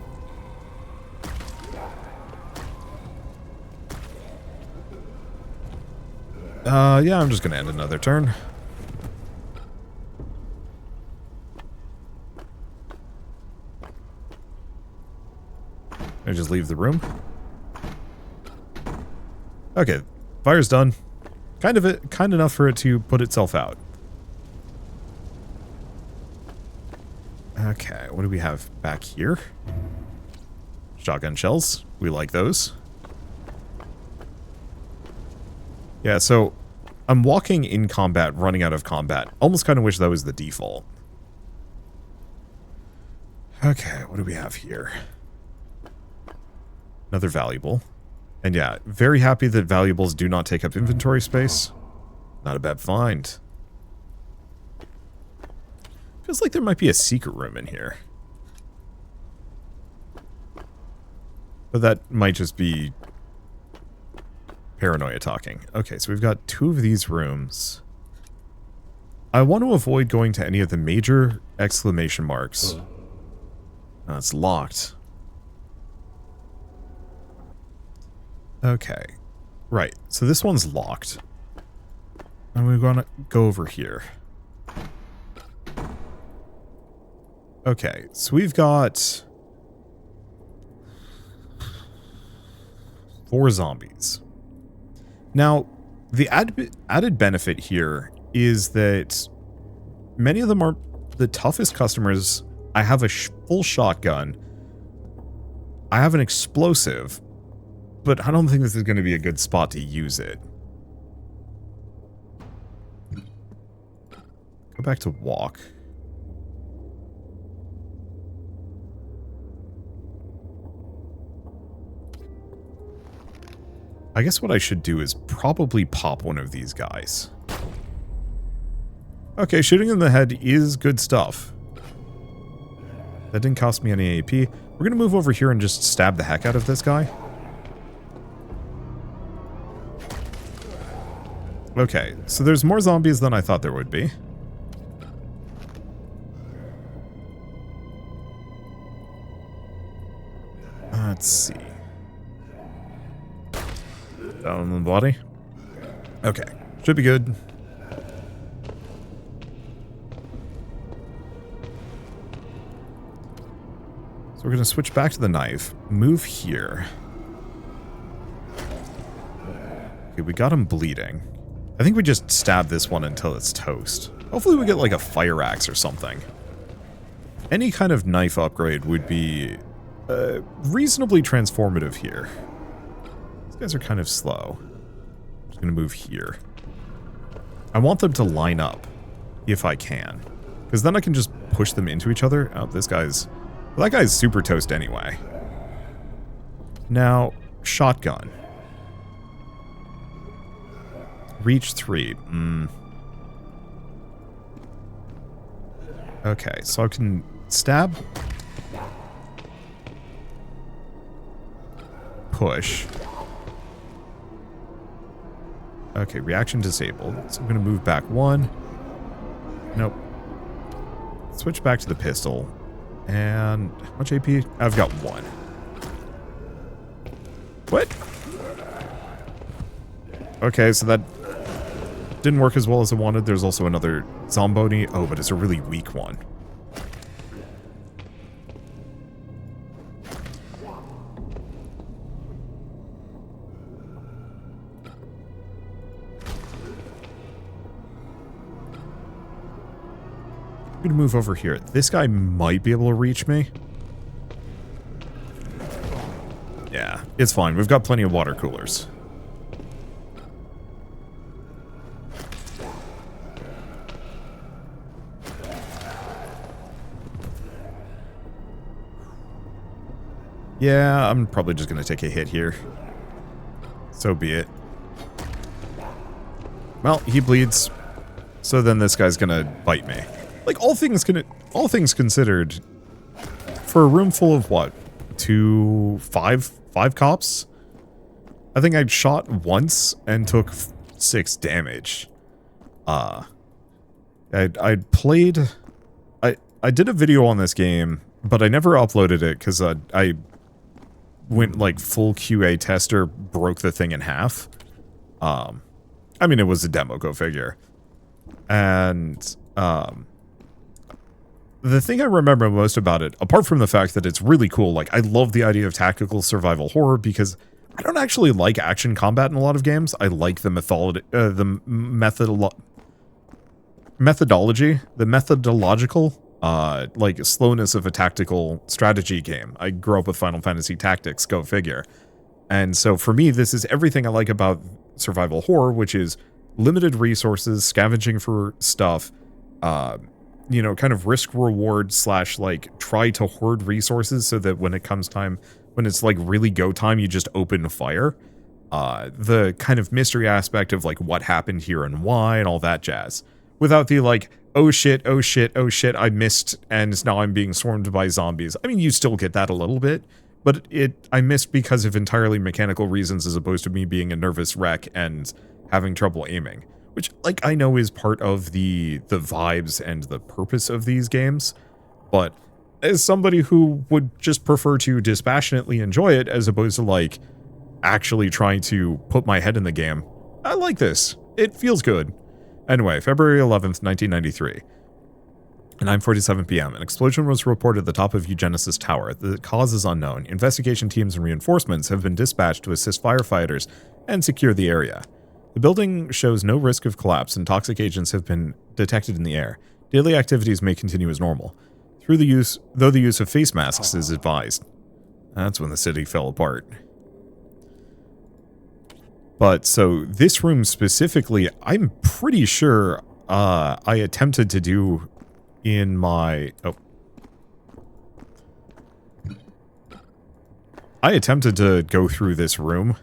Yeah, I'm just gonna end another turn. I just leave the room. Okay, fire's done. Kind enough for it to put itself out. Okay, what do we have back here? Shotgun shells. We like those. Yeah, so I'm walking in combat, running out of combat. Almost kind of wish that was the default. Okay, what do we have here? Another valuable. And yeah, very happy that valuables do not take up inventory space. Not a bad find. Feels like there might be a secret room in here. But that might just be paranoia talking. Okay, so we've got two of these rooms. I want to avoid going to any of the major exclamation marks. It's locked. Okay. Right, so this one's locked. And we're gonna go over here. Okay, so we've got 4 zombies. Now, the added benefit here is that many of them are the toughest customers. I have a full shotgun. I have an explosive, but I don't think this is going to be a good spot to use it. Go back to walk. I guess what I should do is probably pop one of these guys. Okay, shooting in the head is good stuff. That didn't cost me any AP. We're going to move over here and just stab the heck out of this guy. Okay, so there's more zombies than I thought there would be. Let's see. Down in the body. Okay, should be good. So we're going to switch back to the knife. Move here. Okay, we got him bleeding. I think we just stab this one until it's toast. Hopefully we get like a fire axe or something. Any kind of knife upgrade would be reasonably transformative here. These guys are kind of slow. I'm just going to move here. I want them to line up, if I can. Because then I can just push them into each other. Oh, this guy's... Well, that guy's super toast anyway. Now, shotgun. Reach 3. Okay, so I can stab. Push. Okay, reaction disabled. So I'm going to move back 1. Nope. Switch back to the pistol. And how much AP? I've got 1. What? Okay, so that didn't work as well as I wanted. There's also another Zomboni. Oh, but it's a really weak one. I'm going to move over here. This guy might be able to reach me. Yeah, it's fine. We've got plenty of water coolers. Yeah, I'm probably just going to take a hit here. So be it. Well, he bleeds. So then this guy's going to bite me. Like, all things considered, for a room full of what? Five cops? I think I'd shot once and took 6 damage. I did a video on this game, but I never uploaded it because I went like full QA tester, broke the thing in half. I mean, it was a demo, go figure. And the thing I remember most about it, apart from the fact that it's really cool, like I love the idea of tactical survival horror because I don't actually like action combat in a lot of games. I like the methodological, like slowness of a tactical strategy game. I grew up with Final Fantasy Tactics, go figure. And so for me, this is everything I like about survival horror, which is limited resources, scavenging for stuff, you know, kind of risk reward / like try to hoard resources so that when it comes time, when it's like really go time, you just open fire. The kind of mystery aspect of like what happened here and why and all that jazz. Without the like, oh shit, oh shit, oh shit, I missed and now I'm being swarmed by zombies. I mean, you still get that a little bit, but I missed because of entirely mechanical reasons as opposed to me being a nervous wreck and having trouble aiming. Which, like, I know is part of the vibes and the purpose of these games, but as somebody who would just prefer to dispassionately enjoy it as opposed to, like, actually trying to put my head in the game, I like this. It feels good. Anyway, February 11th, 1993. At 9:47 p.m., an explosion was reported at the top of Eugenesis Tower. The cause is unknown. Investigation teams and reinforcements have been dispatched to assist firefighters and secure the area. The building shows no risk of collapse and toxic agents have been detected in the air. Daily activities may continue as normal, though the use of face masks is advised. That's when the city fell apart. But so this room specifically, I'm pretty sure I attempted to do in my... Oh. I attempted to go through this room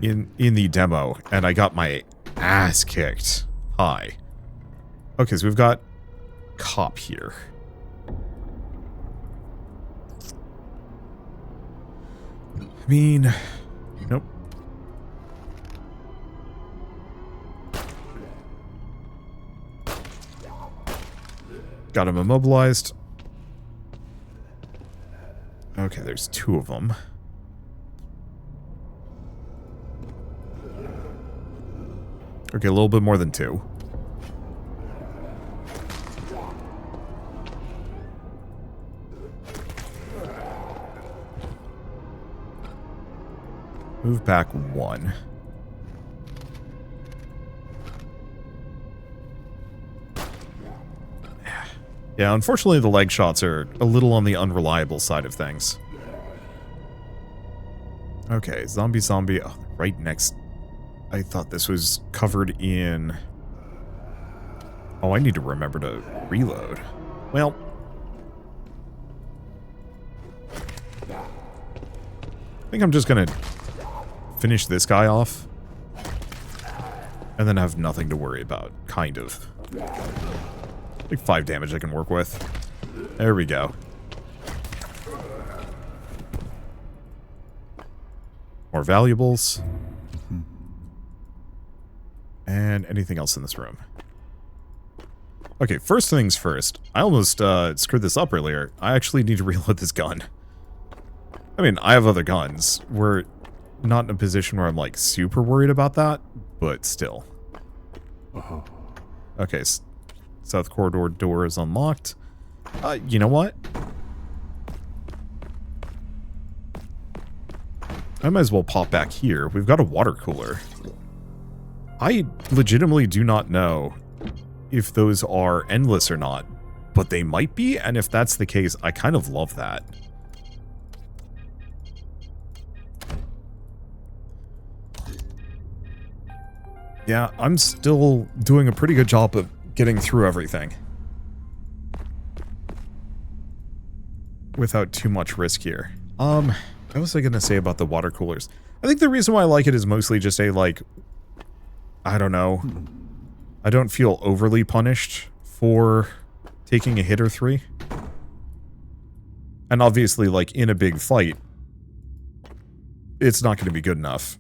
in the demo, and I got my ass kicked. Hi. Okay, so we've got cop here. I mean, nope. Got him immobilized. Okay, there's 2 of them. Okay, a little bit more than 2. Move back 1. Yeah, unfortunately the leg shots are a little on the unreliable side of things. Okay, zombie. Oh, right next... I thought this was covered in... Oh, I need to remember to reload. Well... I think I'm just gonna finish this guy off. And then have nothing to worry about, kind of. Like 5 damage I can work with. There we go. More valuables. And anything else in this room. Okay, first things first. I almost screwed this up earlier. I actually need to reload this gun. I mean, I have other guns. We're not in a position where I'm, like, super worried about that, but still. Okay, south corridor door is unlocked. You know what? I might as well pop back here. We've got a water cooler. I legitimately do not know if those are endless or not, but they might be, and if that's the case, I kind of love that. Yeah, I'm still doing a pretty good job of getting through everything. Without too much risk here. What was I gonna say about the water coolers? I think the reason why I like it is mostly just a, like, I don't know. I don't feel overly punished for taking a hit or 3. And obviously, like, in a big fight, it's not going to be good enough.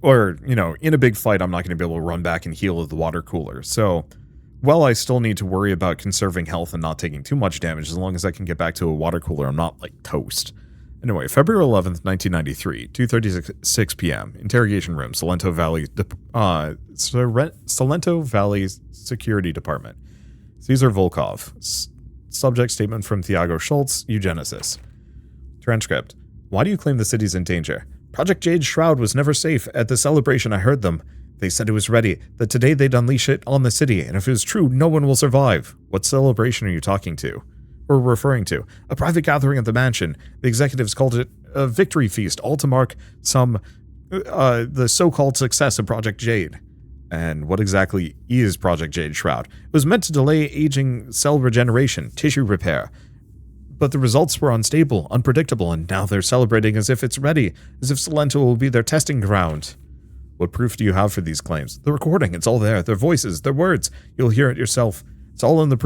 Or, you know, in a big fight, I'm not going to be able to run back and heal with the water cooler. So, while I still need to worry about conserving health and not taking too much damage, as long as I can get back to a water cooler, I'm not, like, toast. Anyway, February 11th, 1993, 2:36 p.m., interrogation room, Salento Valley Security Department. Caesar Volkov. Subject statement from Thiago Schultz, eugenicist. Transcript. Why do you claim the city's in danger? Project Jade's shroud was never safe. At the celebration, I heard them. They said it was ready, that today they'd unleash it on the city, and if it was true, no one will survive. What celebration are you talking to? Or referring to? A private gathering at the mansion. The executives called it a victory feast, all to mark the so-called success of Project Jade. And what exactly is Project Jade Shroud? It was meant to delay aging cell regeneration, tissue repair. But the results were unstable, unpredictable, and now they're celebrating as if it's ready, as if Salento will be their testing ground. What proof do you have for these claims? The recording, it's all there. Their voices, their words. You'll hear it yourself. It's all the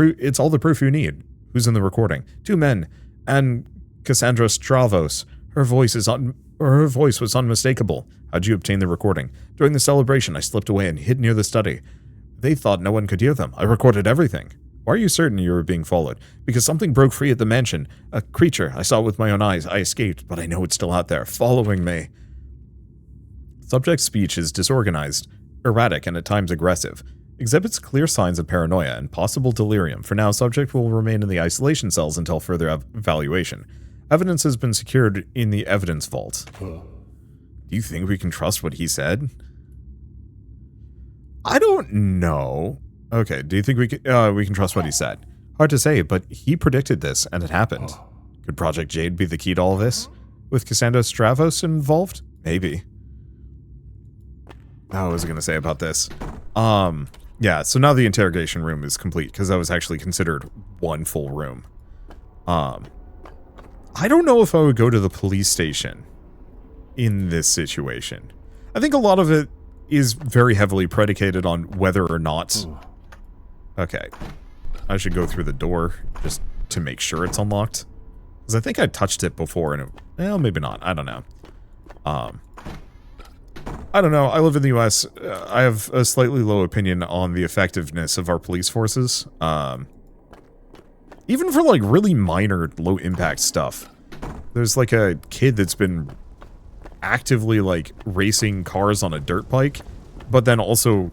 proof you need. Who's in the recording? 2 men. And Cassandra Stravos. Her voice was unmistakable. How'd you obtain the recording? During the celebration, I slipped away and hid near the study. They thought no one could hear them. I recorded everything. Why are you certain you were being followed? Because something broke free at the mansion. A creature. I saw it with my own eyes. I escaped, but I know it's still out there, following me. Subject's speech is disorganized, erratic, and at times aggressive. Exhibits clear signs of paranoia and possible delirium. For now, subject will remain in the isolation cells until further evaluation. Evidence has been secured in the evidence vault. Do you think we can trust what he said? I don't know. Okay, do you think we can trust what he said? Hard to say, but he predicted this, and it happened. Could Project Jade be the key to all this? With Cassandra Stravos involved? Maybe. What was I going to say about this? Yeah, so now the interrogation room is complete, because that was actually considered one full room. I don't know if I would go to the police station in this situation. I think a lot of it is very heavily predicated on whether or not... Okay. I should go through the door just to make sure it's unlocked. Because I think I touched it before and it... Well, maybe not. I don't know. I don't know. I live in the US. I have a slightly low opinion on the effectiveness of our police forces. Even for, like, really minor, low-impact stuff. There's, like, a kid that's been actively, like, racing cars on a dirt bike, but then also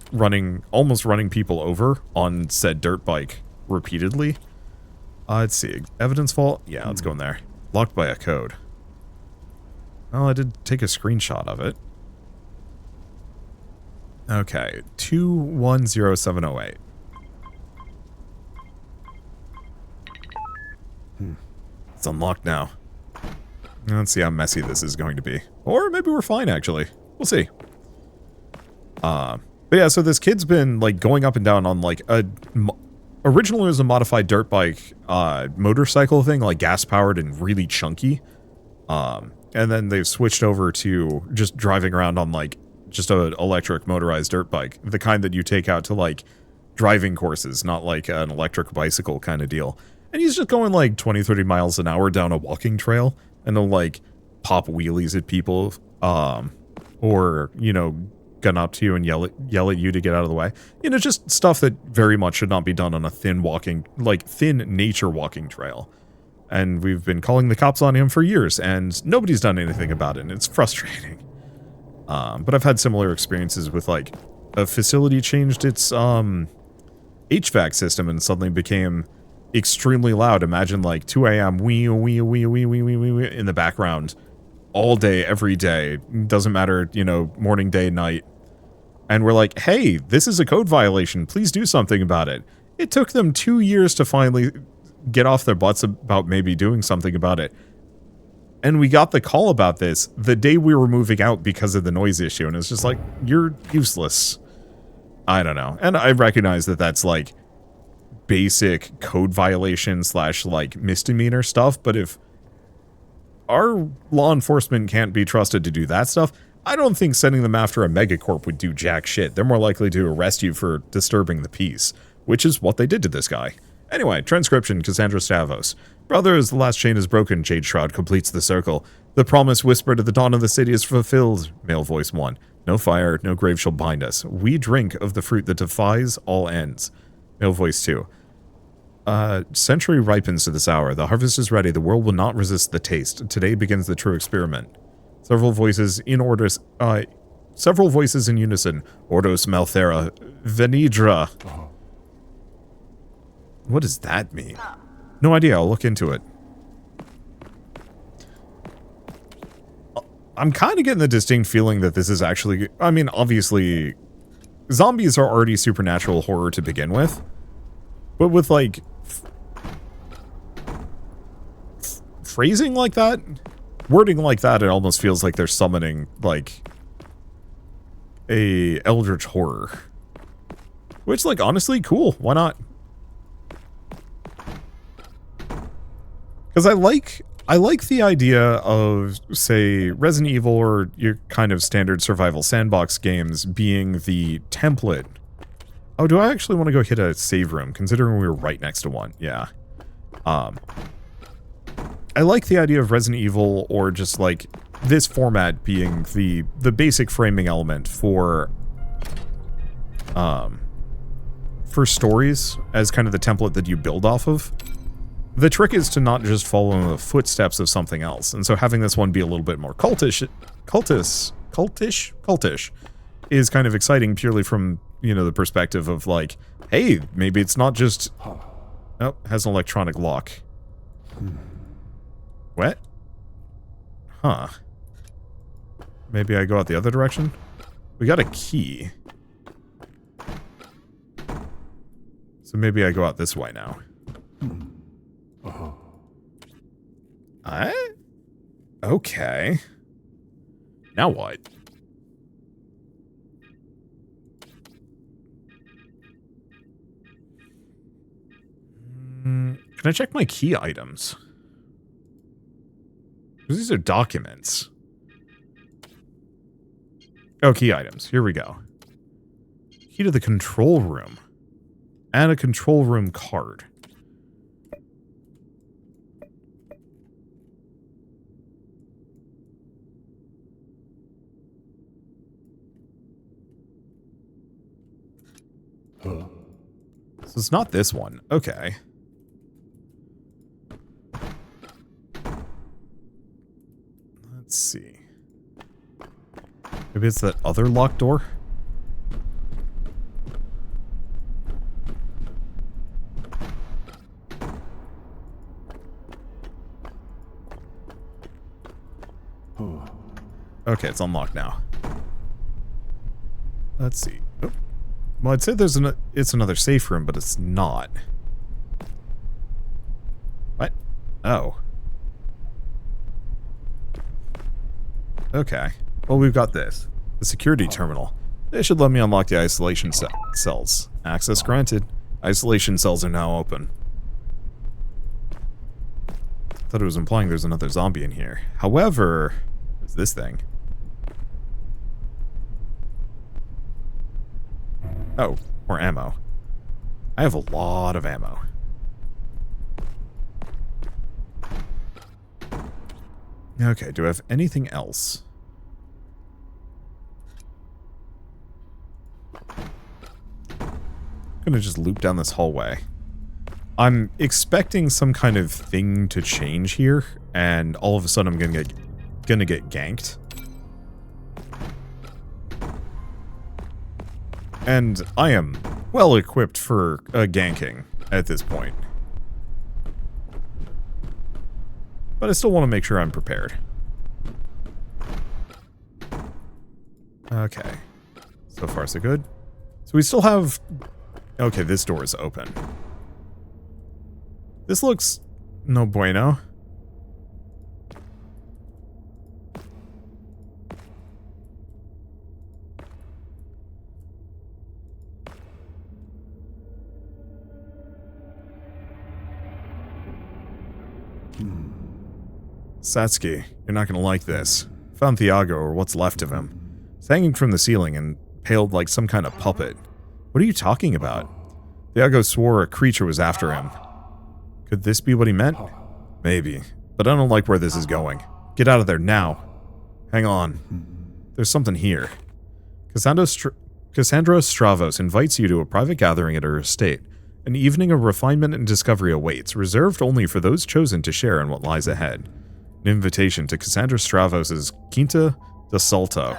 almost running people over on said dirt bike repeatedly. Let's see. Evidence vault? Yeah, let's go in there. Locked by a code. Well, I did take a screenshot of it. Okay, 210708. It's unlocked now. Let's see how messy this is going to be. Or maybe we're fine, actually. We'll see. But yeah, so this kid's been, like, going up and down on, like, originally it was a modified dirt bike, motorcycle thing, like, gas-powered and really chunky. And then they've switched over to just driving around on, like, just an electric motorized dirt bike. The kind that you take out to, like, driving courses, not like an electric bicycle kind of deal. And he's just going, like, 20, 30 miles an hour down a walking trail. And they'll, like, pop wheelies at people, or, you know, gun up to you and yell at you to get out of the way. You know, just stuff that very much should not be done on a thin nature walking trail. And we've been calling the cops on him for years, and nobody's done anything about it, and it's frustrating. But I've had similar experiences with, like, a facility changed its, HVAC system and suddenly became extremely loud. Imagine, like, 2 a.m. wee in the background all day, every day. Doesn't matter, you know, morning, day, night. And we're like, hey, this is a code violation. Please do something about it. It took them 2 years to finally get off their butts about maybe doing something about it. And we got the call about this the day we were moving out because of the noise issue. And it's just like, you're useless. I don't know. And I recognize that that's like basic code violation / like misdemeanor stuff. But if our law enforcement can't be trusted to do that stuff, I don't think sending them after a megacorp would do jack shit. They're more likely to arrest you for disturbing the peace, which is what they did to this guy. Anyway, transcription, Cassandra Stavos. Brothers, the last chain is broken. Jade Shroud completes the circle. The promise whispered at the dawn of the city is fulfilled. Male voice 1. No fire, no grave shall bind us. We drink of the fruit that defies all ends. Male voice 2. Century ripens to this hour. The harvest is ready. The world will not resist the taste. Today begins the true experiment. Several voices in orders. Several voices in unison. Ordos Malthera. Venidra. What does that mean? No idea. I'll look into it. I'm kind of getting the distinct feeling that this is actually... I mean, obviously, zombies are already supernatural horror to begin with. But with, like... phrasing like that? Wording like that, it almost feels like they're summoning, like... a eldritch horror. Which, like, honestly, cool. Why not? Because I like the idea of, say, Resident Evil or your kind of standard survival sandbox games being the template. Oh, do I actually want to go hit a save room, considering we were right next to one? Yeah. I like the idea of Resident Evil or just, like, this format being the basic framing element for stories as kind of the template that you build off of. The trick is to not just follow in the footsteps of something else, and so having this one be a little bit more cultish is kind of exciting purely from, you know, the perspective of like, hey, maybe it's not just... Oh, has an electronic lock. What? Huh. Maybe I go out the other direction? We got a key. So maybe I go out this way now. Okay. Now what? Can I check my key items? Because these are documents. Oh, key items. Here we go. Key to the control room. And a control room card. So it's not this one. Okay. Let's see. Maybe it's that other locked door? Okay, it's unlocked now. Let's see. Oh. Well, I'd say it's another safe room, but it's not. What? Oh. Okay. Well, we've got this. The security terminal. They should let me unlock the isolation cells. Access granted. Isolation cells are now open. Thought it was implying there's another zombie in here. However, there's this thing. Oh, more ammo. I have a lot of ammo. Okay, do I have anything else? I'm gonna just loop down this hallway. I'm expecting some kind of thing to change here, and all of a sudden I'm gonna get ganked. And I am well equipped for ganking at this point. But I still want to make sure I'm prepared. Okay. So far so good. So we still have... Okay, this door is open. This looks no bueno. Satsuki, you're not gonna like this. Found Thiago, or what's left of him. He's hanging from the ceiling and paled like some kind of puppet. What are you talking about? Thiago swore a creature was after him. Could this be what he meant? Maybe, but I don't like where this is going. Get out of there now. Hang on. There's something here. Cassandra Stravos invites you to a private gathering at her estate. An evening of refinement and discovery awaits, reserved only for those chosen to share in what lies ahead. An invitation to Cassandra Stravos' Quinta de Salto.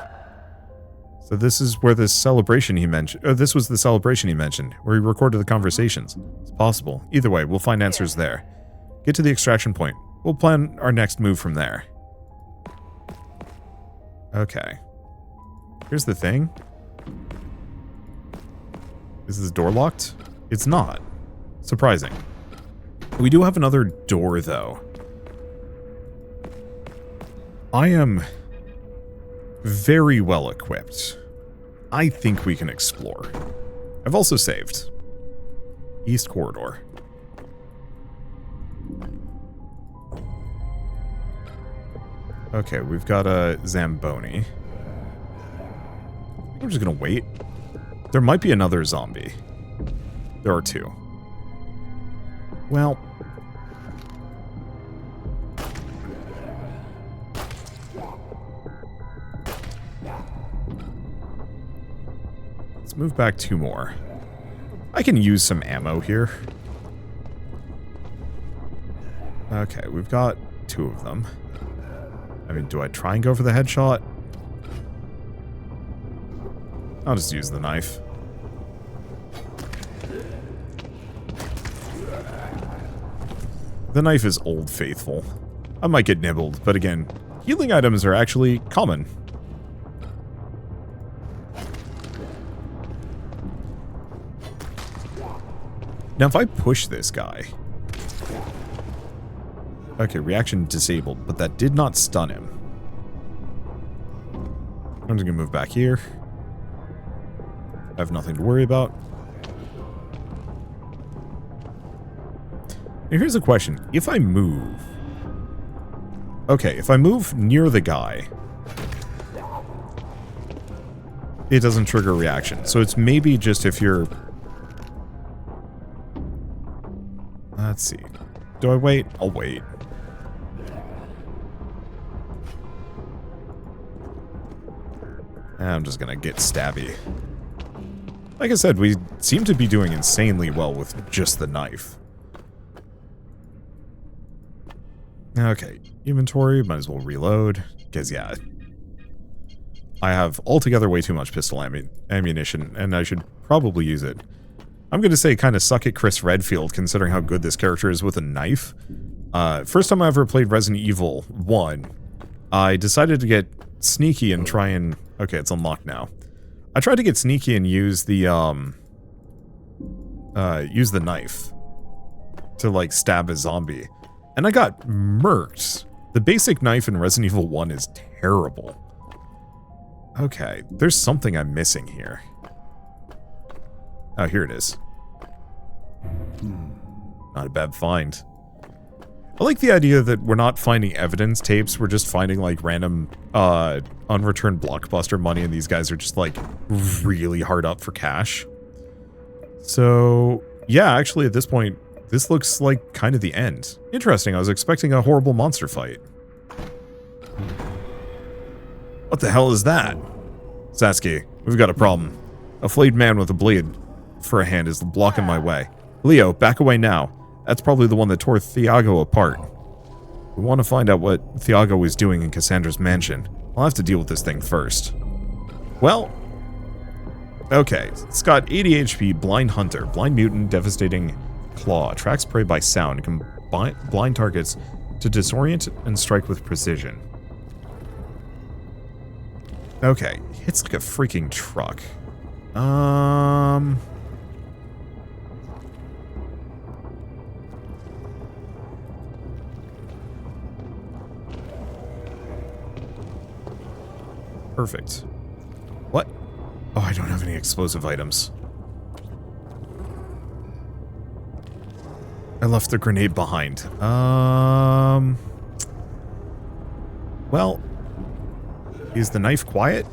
So this is where this celebration he mentioned, or this was the celebration he mentioned, where he recorded the conversations. It's possible. Either way, we'll find answers there. Get to the extraction point. We'll plan our next move from there. Okay. Here's the thing. Is this door locked? It's not. Surprising. We do have another door, though. I am very well equipped. I think we can explore. I've also saved. East Corridor. Okay, we've got a Zamboni. I'm just gonna wait. There might be another zombie. There are two. Well... let's move back two more. I can use some ammo here. Okay, we've got two of them. I mean, do I try and go for the headshot? I'll just use the knife. The knife is Old Faithful. I might get nibbled, but again, healing items are actually common. Now if I push this guy... okay, reaction disabled, but that did not stun him. I'm just gonna move back here. I have nothing to worry about. Now here's a question. If I move... okay, if I move near the guy... it doesn't trigger a reaction. So it's maybe just if you're... let's see. Do I wait? I'll wait. I'm just gonna get stabby. Like I said, we seem to be doing insanely well with just the knife. Okay, inventory, might as well reload, because yeah, I have altogether way too much pistol ammunition, and I should probably use it. I'm gonna say kind of suck it Chris Redfield, considering how good this character is with a knife. First time I ever played Resident Evil 1, I decided to get sneaky and try and... okay, it's unlocked now. I tried to get sneaky and use the knife to, like, stab a zombie. And I got murked. The basic knife in Resident Evil 1 is terrible. Okay, there's something I'm missing here. Oh, here it is. Not a bad find. I like the idea that we're not finding evidence tapes, we're just finding, like, random, unreturned Blockbuster money, and these guys are just, like, really hard up for cash. So, yeah, actually, at this point, this looks like kind of the end. Interesting, I was expecting a horrible monster fight. What the hell is that? Sasuke, we've got a problem. A flayed man with a blade for a hand is blocking my way. Leo, back away now. That's probably the one that tore Thiago apart. We want to find out what Thiago was doing in Cassandra's mansion. I'll have to deal with this thing first. Well, okay. It's got 80 HP, Blind Hunter, Blind Mutant, Devastating Claw, attracts prey by sound, can blind targets to disorient and strike with precision. Okay, hits like a freaking truck. Perfect. What? Oh, I don't have any explosive items. I left the grenade behind. Well, is the knife quiet?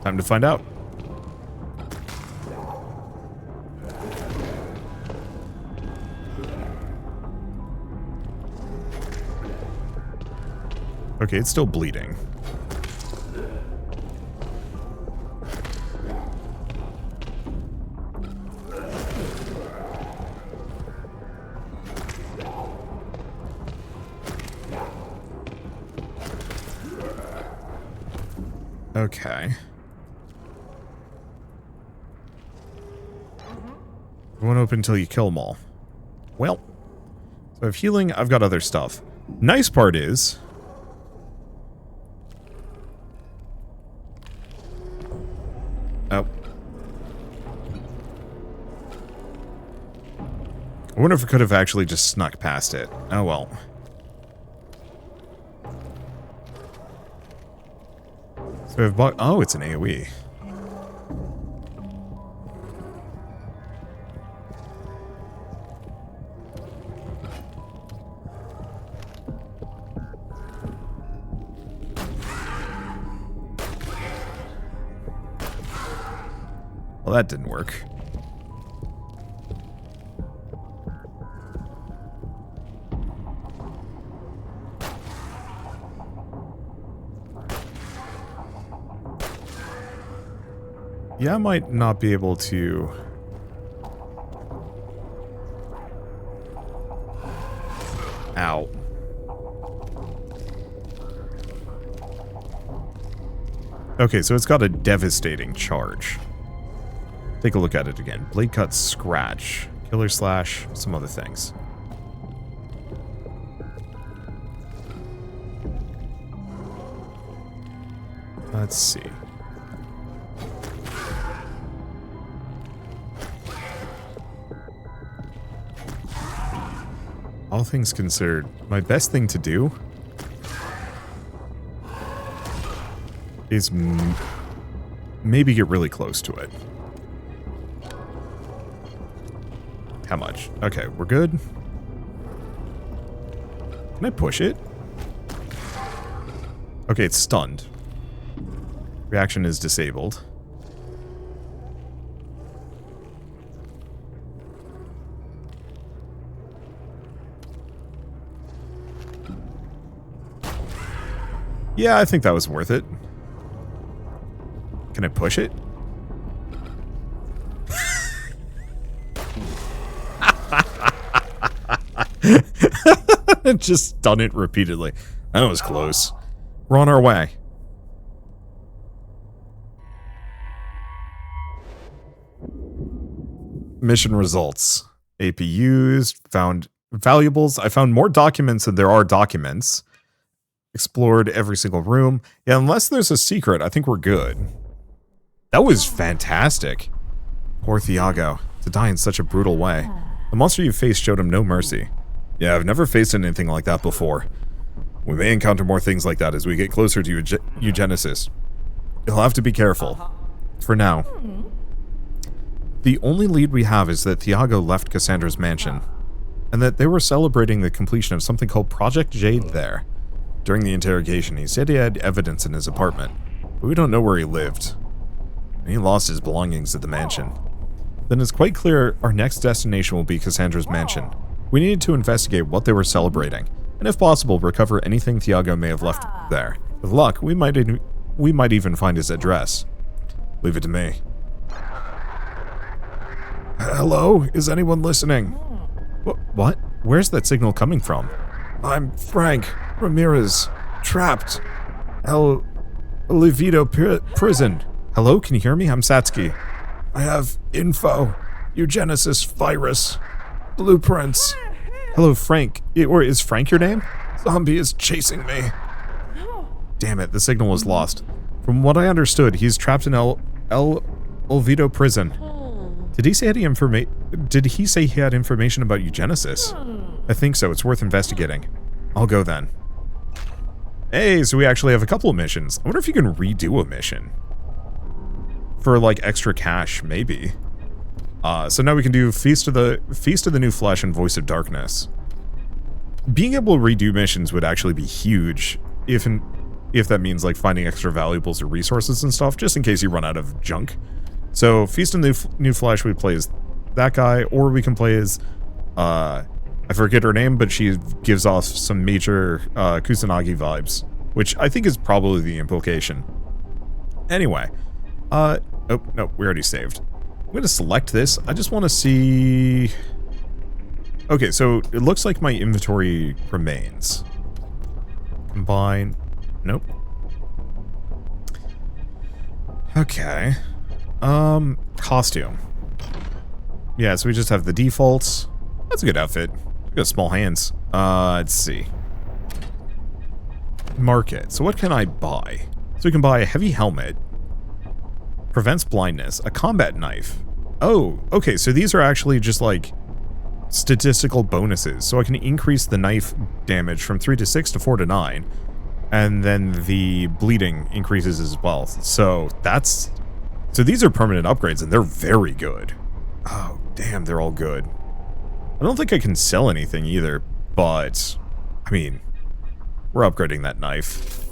Time to find out. Okay, it's still bleeding. Okay. It won't open until you kill them all. Well, so I have healing, I've got other stuff. Nice part is... Oh. I wonder if I could have actually just snuck past it. Oh well. So I've bought... Oh, it's an AoE. Well, that didn't work. Yeah, I might not be able to... Ow. Okay, so it's got a devastating charge. Take a look at it again. Blade cut, scratch, killer slash, some other things. Let's see. All things considered, my best thing to do is maybe get really close to it. How much? Okay, we're good. Can I push it? Okay, it's stunned. Reaction is disabled. Yeah, I think that was worth it. Can I push it? Just stun it repeatedly. That was close. We're on our way. Mission results. AP used. Found valuables. I found more documents than there are documents. Explored every single room. Yeah, unless there's a secret, I think we're good. That was fantastic. Poor Thiago. To die in such a brutal way. The monster you faced showed him no mercy. Yeah, I've never faced anything like that before. We may encounter more things like that as we get closer to Eugenesis. You'll have to be careful. For now. The only lead we have is that Thiago left Cassandra's mansion, and that they were celebrating the completion of something called Project Jade there. During the interrogation, he said he had evidence in his apartment, but we don't know where he lived. And he lost his belongings at the mansion. Then it's quite clear our next destination will be Cassandra's mansion. We needed to investigate what they were celebrating, and if possible, recover anything Thiago may have left there. With luck, we might even find his address. Leave it to me. Hello? Is anyone listening? What? Where's that signal coming from? I'm Frank Ramirez, trapped. El Livido prison. Hello, can you hear me? I'm Satsuki. I have info. Eugenesis virus. Blueprints. Hello, Frank. Or is Frank your name? Zombie is chasing me. Damn it, the signal was lost. From what I understood, he's trapped in El Olvido prison. Did he say he had information about Eugenesis? I think so. It's worth investigating. I'll go then. Hey, so we actually have a couple of missions. I wonder if you can redo a mission. For, like, extra cash, maybe. So now we can do Feast of the New Flesh and Voice of Darkness. Being able to redo missions would actually be huge if that means, like, finding extra valuables or resources and stuff, just in case you run out of junk. So, Feast of the New Flesh, we play as that guy, or we can play as, I forget her name, but she gives off some major Kusanagi vibes, which I think is probably the implication. Anyway, oh, no, we already saved. I'm going to select this. I just want to see... Okay, so it looks like my inventory remains. Combine... Nope. Okay. Costume. Yeah, so we just have the defaults. That's a good outfit. We got small hands. Let's see. Market. So what can I buy? So we can buy a heavy helmet. Prevents blindness. A combat knife. Oh, okay, so these are actually just like statistical bonuses. So I can increase the knife damage from 3 to 6 to 4 to 9. And then the bleeding increases as well. So that's... So these are permanent upgrades and they're very good. Oh, damn, they're all good. I don't think I can sell anything either, but... I mean, we're upgrading that knife.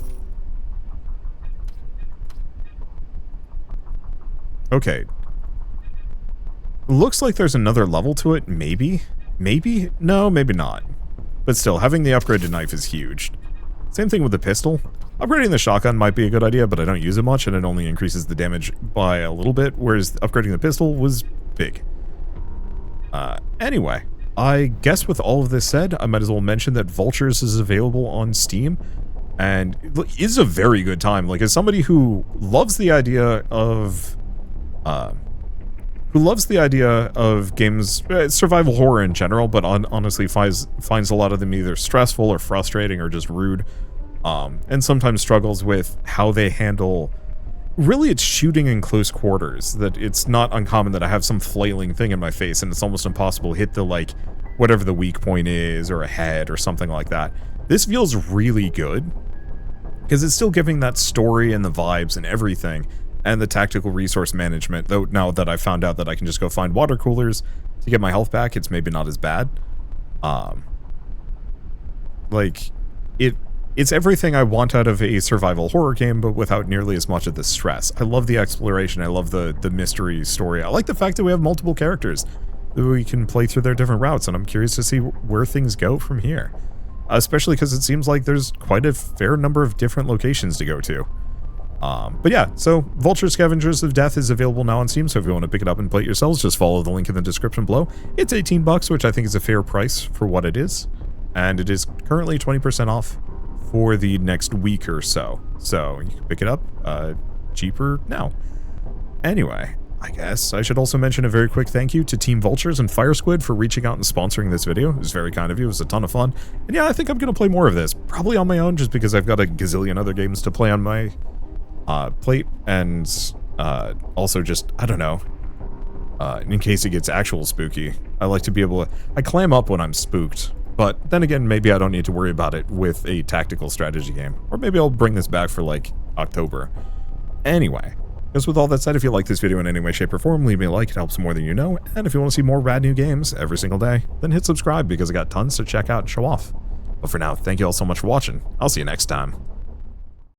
Okay. Looks like there's another level to it, maybe? Maybe? No, maybe not. But still, having the upgraded knife is huge. Same thing with the pistol. Upgrading the shotgun might be a good idea, but I don't use it much, and it only increases the damage by a little bit, whereas upgrading the pistol was big. Anyway, I guess with all of this said, I might as well mention that Vultures is available on Steam, and it is a very good time. Like, as somebody who loves the idea of... games, survival horror in general, but honestly finds a lot of them either stressful or frustrating or just rude, and sometimes struggles with how they handle... Really, it's shooting in close quarters, that it's not uncommon that I have some flailing thing in my face and it's almost impossible to hit the, like, whatever the weak point is, or a head, or something like that. This feels really good, because it's still giving that story and the vibes and everything, and the tactical resource management, though now that I found out that I can just go find water coolers to get my health back, it's maybe not as bad. Like, it's everything I want out of a survival horror game, but without nearly as much of the stress. I love the exploration, I love the mystery story. I like the fact that we have multiple characters that we can play through their different routes, and I'm curious to see where things go from here. Especially because it seems like there's quite a fair number of different locations to go to. But yeah, so Vultures Scavengers of Death is available now on Steam, so if you want to pick it up and play it yourselves, just follow the link in the description below. It's $18, which I think is a fair price for what it is, and it is currently 20% off for the next week or so. So you can pick it up cheaper now. Anyway, I guess I should also mention a very quick thank you to Team Vultures and Fire Squid for reaching out and sponsoring this video. It was very kind of you. It was a ton of fun. And yeah, I think I'm going to play more of this, probably on my own, just because I've got a gazillion other games to play on my plate, and also just, I don't know, in case it gets actual spooky. I like to be able to... I clam up when I'm spooked, but then again, maybe I don't need to worry about it with a tactical strategy game. Or maybe I'll bring this back for, like, October. Anyway, just with all that said, if you like this video in any way, shape, or form, leave me a like, it helps more than you know, and if you want to see more rad new games every single day, then hit subscribe, because I got tons to check out and show off. But for now, thank you all so much for watching. I'll see you next time.